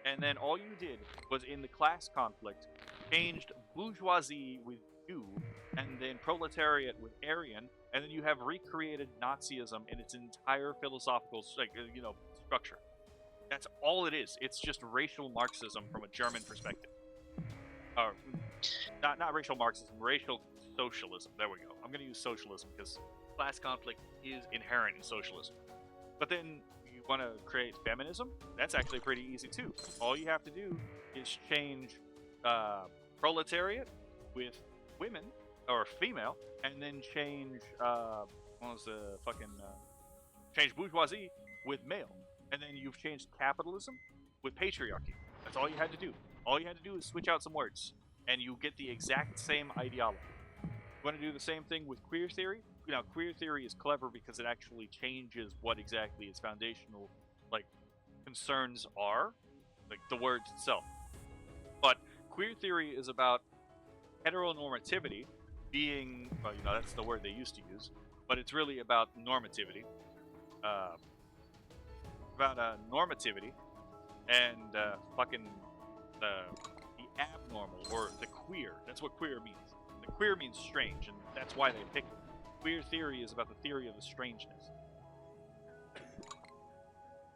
A: and then all you did was in the class conflict changed bourgeoisie with Jew, and then proletariat with Aryan, and then you have recreated Nazism in its entire philosophical structure. That's all it is. It's just racial Marxism from a German perspective. Or not racial Marxism, racial socialism. There we go. I'm going to use socialism because class conflict is inherent in socialism. But then you want to create feminism? That's actually pretty easy too. All you have to do is change proletariat with women or female, and then change change bourgeoisie with male, and then you've changed capitalism with patriarchy. That's all you had to do. All you had to do is switch out some words, and you get the exact same ideology. You want to do the same thing with queer theory? Queer theory is clever because it actually changes what exactly its foundational concerns are, like the words itself. But queer theory is about heteronormativity being, that's the word they used to use, but it's really about normativity. Normativity and the abnormal or the queer. That's what queer means. The queer means strange, and that's why they picked it. Queer theory is about the theory of the strangeness.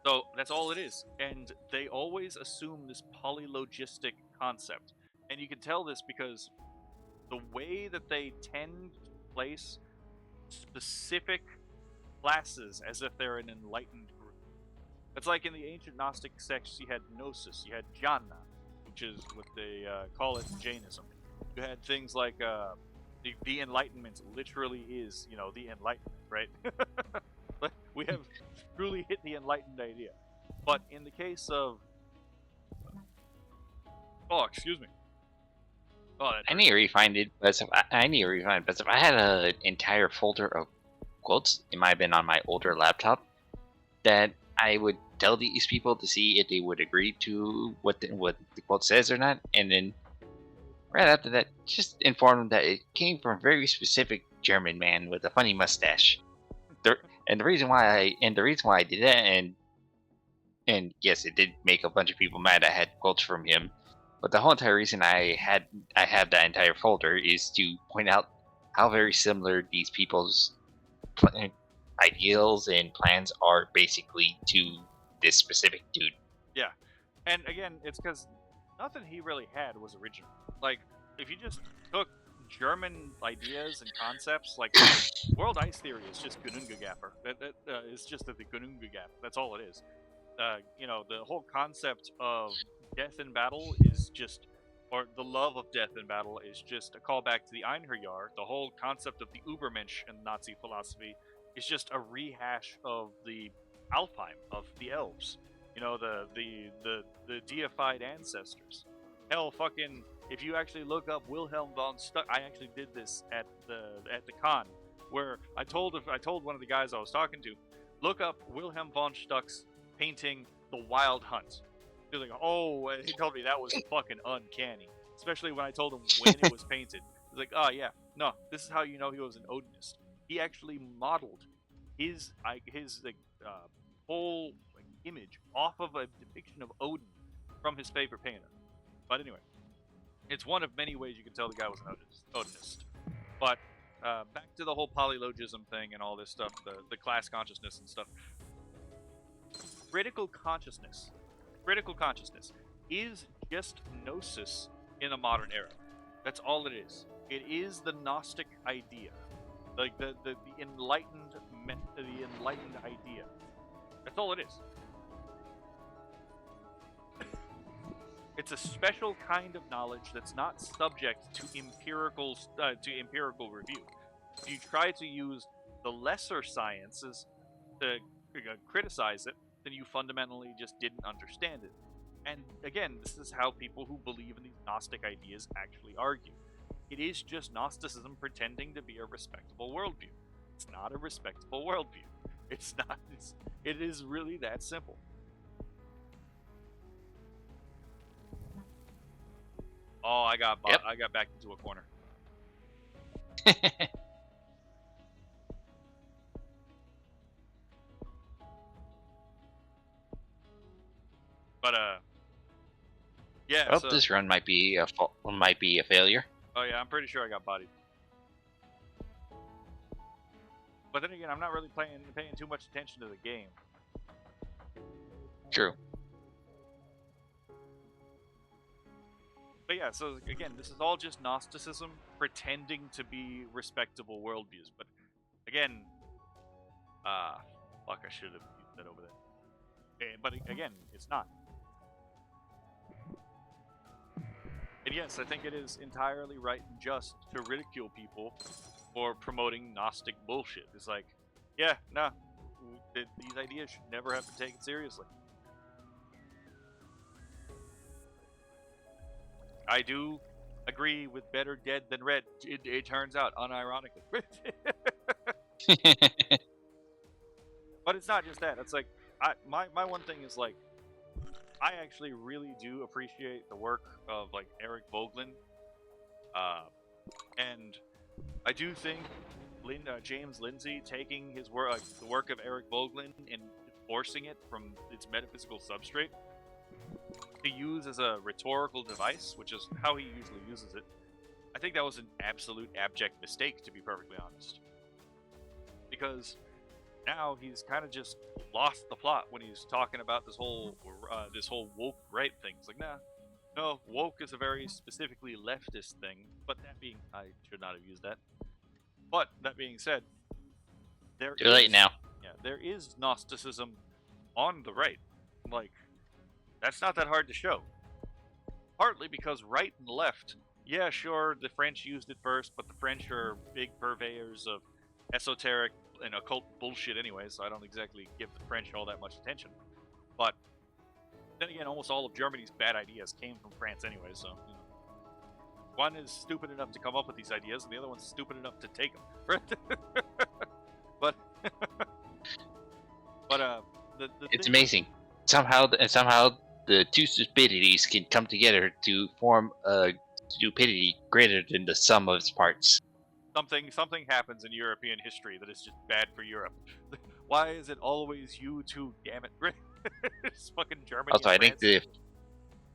A: So that's all it is. And they always assume this polylogistic concept. And you can tell this because the way that they tend to place specific classes as if they're an enlightened group. It's like in the ancient Gnostic sects, you had Gnosis, you had Jnana, which is what they call it in Jainism. You had things like the Enlightenment literally is, the Enlightenment, right? We have truly hit the enlightened idea. But in the case of, oh, excuse me. Oh, that
B: I
A: hurt.
B: need to refind it, but I need to refind it. But if I had an entire folder of quotes, it might have been on my older laptop, that I would tell these people to see if they would agree to what the quote says or not, and then right after that, just inform them that it came from a very specific German man with a funny mustache. And the reason why I did that, and yes, it did make a bunch of people mad. I had quotes from him, but the whole entire reason I have that entire folder is to point out how very similar these people's ideals and plans are basically to this specific dude.
A: Yeah. And again, it's because nothing he really had was original. Like, if you just took German ideas and concepts, like world ice theory is just Gunungagapper. That is just the Gunungagap. That's all it is. The whole concept of death in battle is just, or the love of death in battle is just a callback to the Einherjar. The whole concept of the Übermensch in Nazi philosophy is just a rehash of the Alfheim, of the elves. The deified ancestors. Hell, fucking, if you actually look up Wilhelm von Stuck, I actually did this at the con, where I told one of the guys I was talking to, look up Wilhelm von Stuck's painting The Wild Hunt. He was like, oh, and he told me that was fucking uncanny, especially when I told him when it was painted. He was like, oh yeah, no, this is how you know he was an Odinist. He actually modeled his whole image off of a depiction of Odin from his favorite painter. But anyway, it's one of many ways you can tell the guy was an Odinist. But back to the whole polylogism thing and all this stuff, the class consciousness and stuff. Critical consciousness is just gnosis in the modern era. That's all it is. It is the Gnostic idea, like the enlightened idea. That's all it is. It's a special kind of knowledge that's not subject to empirical review. If you try to use the lesser sciences to criticize it, then you fundamentally just didn't understand it. And again, this is how people who believe in these Gnostic ideas actually argue. It is just Gnosticism pretending to be a respectable worldview. It's not a respectable worldview. It's not. It is really that simple. Oh, I got backed into a corner. But yeah.
B: Well, so this run might be a failure.
A: Oh yeah, I'm pretty sure I got bodied. But then again, I'm not really paying too much attention to the game.
B: True.
A: But yeah, so again, this is all just Gnosticism pretending to be respectable worldviews. But again, fuck, I should have used that over there. But again, it's not. And yes, I think it is entirely right and just to ridicule people for promoting Gnostic bullshit. It's like, yeah, no, these ideas should never have been taken seriously. I do agree with better dead than red. It turns out, unironically. But it's not just that. It's like, my one thing is like, I actually really do appreciate the work of like Eric Vogelin, and I do think James Lindsay taking his work, the work of Eric Vogelin, and forcing it from its metaphysical substrate to use as a rhetorical device, which is how he usually uses it. I think that was an absolute abject mistake, to be perfectly honest, because now he's kind of just lost the plot when he's talking about this whole woke right thing. It's like, nah, no, woke is a very specifically leftist thing. But that being, I should not have used that. But that being said,
B: Too late now.
A: Yeah, there is Gnosticism on the right. Like, that's not that hard to show. Partly because right and left, yeah, sure, the French used it first, but the French are big purveyors of esoteric and occult bullshit anyway, so I don't exactly give the French all that much attention. But then again, almost all of Germany's bad ideas came from France anyway, so you know. One is stupid enough to come up with these ideas, and the other one's stupid enough to take them. but
B: It's amazing. Somehow the two stupidities can come together to form a stupidity greater than the sum of its parts.
A: Something happens in European history that is just bad for Europe. Why is it always you two? Damn it! It's fucking Germany.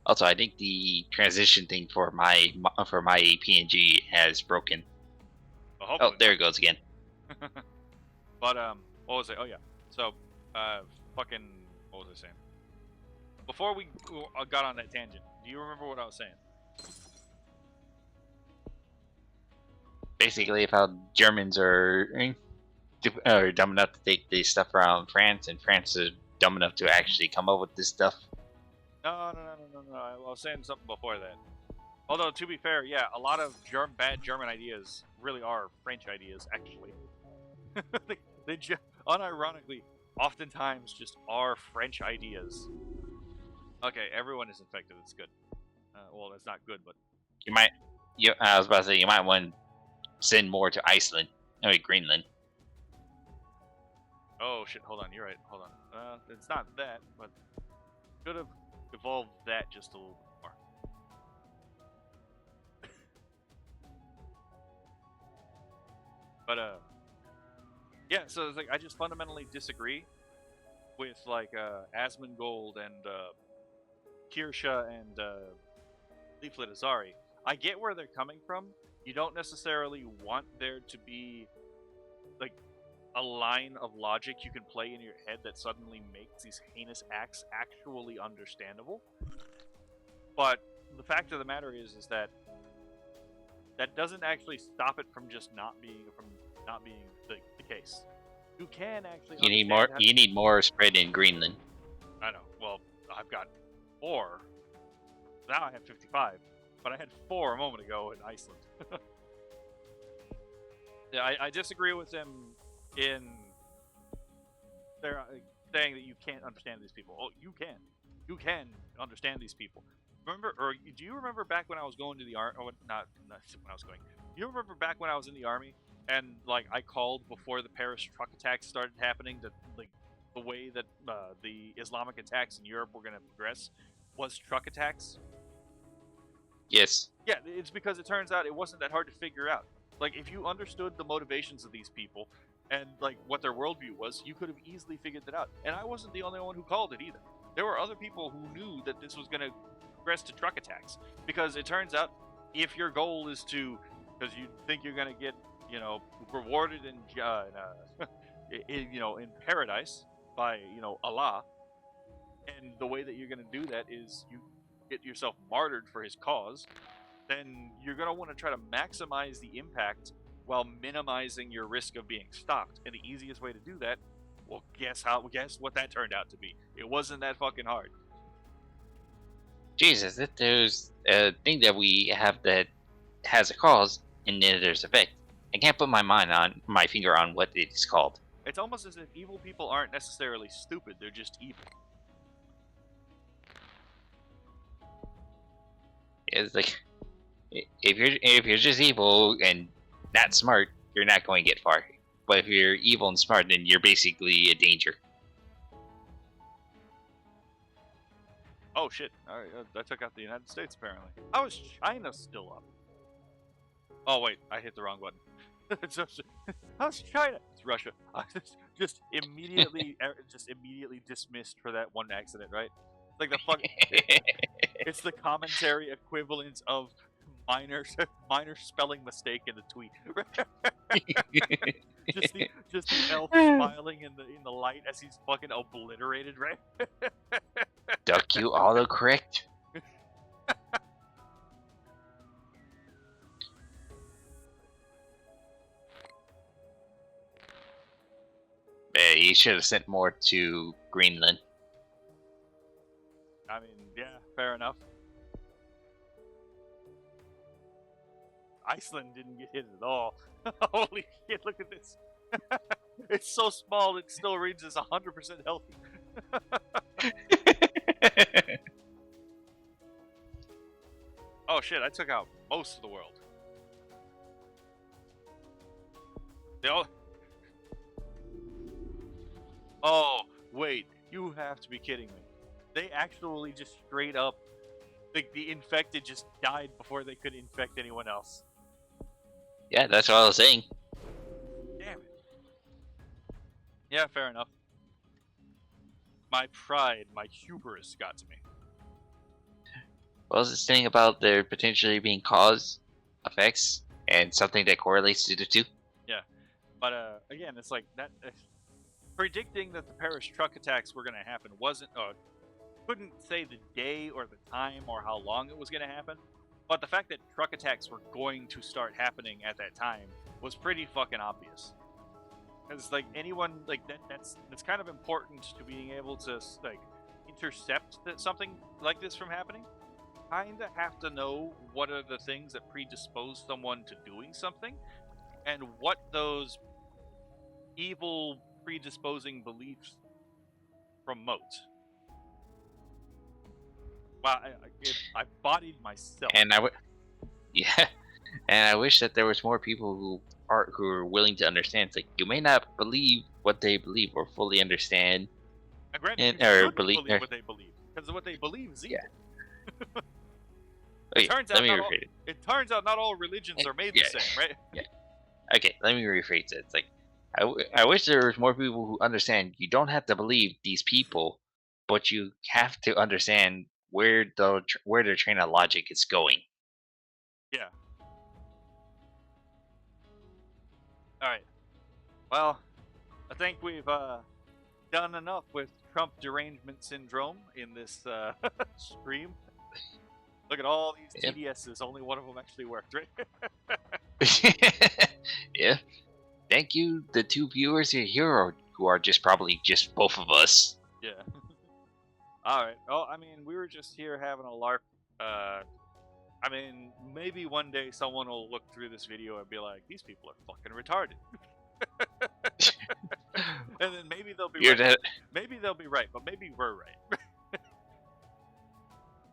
B: Also, I think the transition thing for my PNG has broken. Oh, there it goes again.
A: But what was it? Oh yeah. So, fucking, what was I saying? Before we got on that tangent, do you remember what I was saying?
B: Basically, how Germans are dumb enough to take this stuff around France, and France is dumb enough to actually come up with this stuff.
A: No. I was saying something before that. Although, to be fair, yeah, a lot of bad German ideas really are French ideas, actually. they unironically, oftentimes just are French ideas. Okay, everyone is infected. It's good. Well, it's not good, but
B: I was about to say you might want to send more to Iceland. No, Greenland.
A: Oh shit! Hold on, you're right. Hold on. It's not that, but could have evolved that just a little bit more. But yeah. So it's like I just fundamentally disagree with like Asmongold and Kirsha and Leaflet Azari. I get where they're coming from. You don't necessarily want there to be like a line of logic you can play in your head that suddenly makes these heinous acts actually understandable. But the fact of the matter is that doesn't actually stop it from just not being the case. You can actually.
B: You need more spread in Greenland.
A: I know. Well, I've got 4. Now I have 55, but I had 4 a moment ago in Iceland. Yeah, I disagree with them in their saying that you can't understand these people. Oh, you can. You can understand these people. Remember, or do you remember back when I was going to the army? Oh, not when I was going. Do you remember back when I was in the army and like I called before the Paris truck attacks started happening that like the way that the Islamic attacks in Europe were going to progress was truck attacks?
B: Yes.
A: Yeah, it's because it turns out it wasn't that hard to figure out. Like, if you understood the motivations of these people and, like, what their worldview was, you could have easily figured that out. And I wasn't the only one who called it either. There were other people who knew that this was going to progress to truck attacks. Because it turns out, if your goal is to, because you think you're going to get, you know, rewarded in paradise by, you know, Allah, and the way that you're going to do that is you get yourself martyred for his cause, then you're going to want to try to maximize the impact while minimizing your risk of being stopped. And the easiest way to do that, well, guess what that turned out to be. It wasn't that fucking hard.
B: Jesus, there's a thing that we have that has a cause, and then there's effect. I can't put my finger on what it is called.
A: It's almost as if evil people aren't necessarily stupid, they're just evil.
B: It's like, if you're just evil and not smart, you're not going to get far. But if you're evil and smart, then you're basically a danger.
A: Oh shit! Alright, that took out the United States apparently. How is China still up? Oh wait, I hit the wrong button. How's China? It's Russia. Just immediately dismissed for that one accident, right? Like the fuck. It's the commentary equivalent of minor spelling mistake in the tweet. just the elf smiling in the light as he's fucking obliterated, right?
B: Duck, you autocorrect. Man, you should have sent more to Greenland.
A: I mean, yeah, fair enough. Iceland didn't get hit at all. Holy shit, look at this. It's so small it still reads as 100% healthy. Oh shit, I took out most of the world. They all... Oh, wait, you have to be kidding me. They actually just straight up, like, the infected just died before they could infect anyone else.
B: Yeah, that's what I was saying.
A: Damn it. Yeah, fair enough. My pride, my hubris got to me.
B: What was this thing about there potentially being cause effects and something that correlates to the two?
A: Yeah, but again, it's like that. Predicting that the Paris truck attacks were going to happen wasn't. Couldn't say the day or the time or how long it was going to happen, but the fact that truck attacks were going to start happening at that time was pretty fucking obvious. Because like anyone like that's kind of important to being able to like intercept something like this from happening. Kinda have to know what are the things that predispose someone to doing something, and what those evil predisposing beliefs promote. Wow, I bodied myself.
B: And yeah, and I wish that there was more people who are willing to understand. It's like you may not believe what they believe or fully understand,
A: And granted,
B: and
A: you
B: or
A: shouldn't
B: believe.
A: believe what they believe, because what they believe is evil.
B: Yeah.
A: It turns out
B: let me
A: not all,
B: rephrase it.
A: it turns out not all religions are made the same, right?
B: Yeah. Okay, let me rephrase it. It's like I wish there was more people who understand. You don't have to believe these people, but you have to understand where their train of logic is going.
A: Yeah. All right. Well, I think we've done enough with Trump derangement syndrome in this stream. Look at all these
B: Yep.
A: TDSs. Only one of them actually worked, right?
B: Yeah. Thank you, the two viewers here who are just probably just both of us.
A: Yeah. All right. Oh, I mean, we were just here having a lark. I mean, maybe one day someone will look through this video and be like, "These people are fucking retarded," and then maybe they'll be right. Maybe they'll be right, but maybe we're right.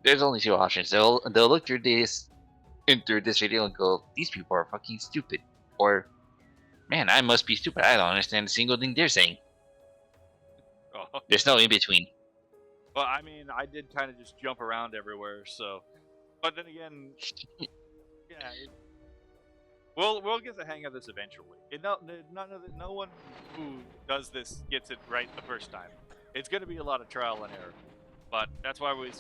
B: There's only two options. They'll look through this video and go, "These people are fucking stupid," or, "Man, I must be stupid. I don't understand a single thing they're saying."
A: Oh.
B: There's no in between.
A: Well, I mean, I did kind of just jump around everywhere, so. But then again, yeah, we'll get the hang of this eventually. No one who does this gets it right the first time. It's going to be a lot of trial and error, but that's why we're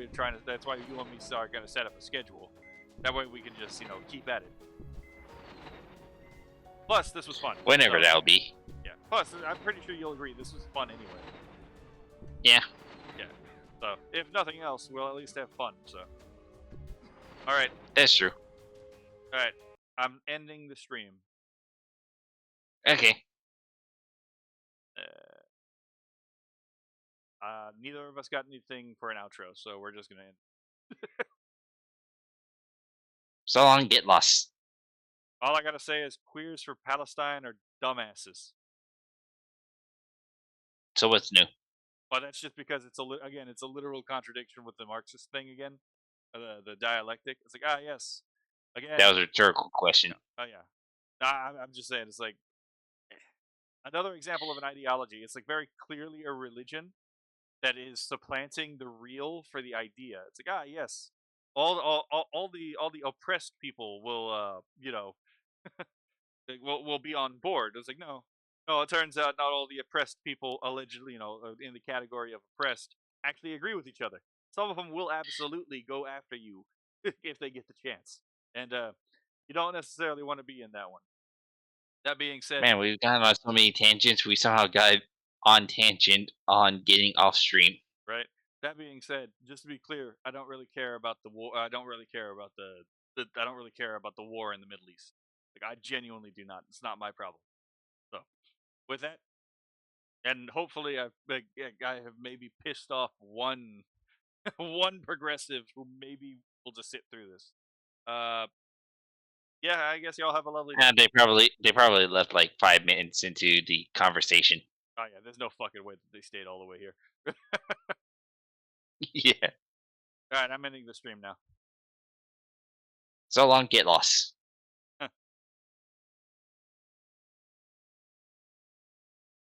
A: trying to. That's why you and me are going to set up a schedule. That way we can just keep at it. Plus, this was fun.
B: Whenever that'll be.
A: Yeah. Plus, I'm pretty sure you'll agree this was fun anyway.
B: Yeah.
A: Yeah. So, if nothing else, we'll at least have fun. So. All right.
B: That's true.
A: All right. I'm ending the stream.
B: Okay.
A: Neither of us got anything for an outro, so we're just gonna end.
B: So long, get lost.
A: All I gotta say is queers for Palestine are dumbasses.
B: So what's new?
A: But that's just because it's a literal contradiction with the Marxist thing again, the dialectic. It's like yes, again.
B: That was a rhetorical question.
A: Oh yeah. I'm just saying it's like another example of an ideology. It's like very clearly a religion that is supplanting the real for the idea. It's like yes, all the oppressed people will will be on board. It's like no, it turns out not all the oppressed people allegedly in the category of oppressed actually agree with each other. Some of them will absolutely go after you if they get the chance, and you don't necessarily want to be in that one. That being said,
B: Man, we've gone on so many tangents. We somehow got on tangent on getting off stream.
A: right? That being said, just to be clear, I don't really care about the war. I don't really care about I don't really care about the war in the Middle East. Like I genuinely do not. It's not my problem. So with that, and hopefully I have maybe pissed off one one progressive who maybe will just sit through this. Uh, yeah, I guess y'all have a lovely day.
B: And they probably left like 5 minutes into the conversation.
A: Oh yeah, there's no fucking way that they stayed all the way here.
B: Yeah.
A: All right, I'm ending the stream now.
B: So long, get lost.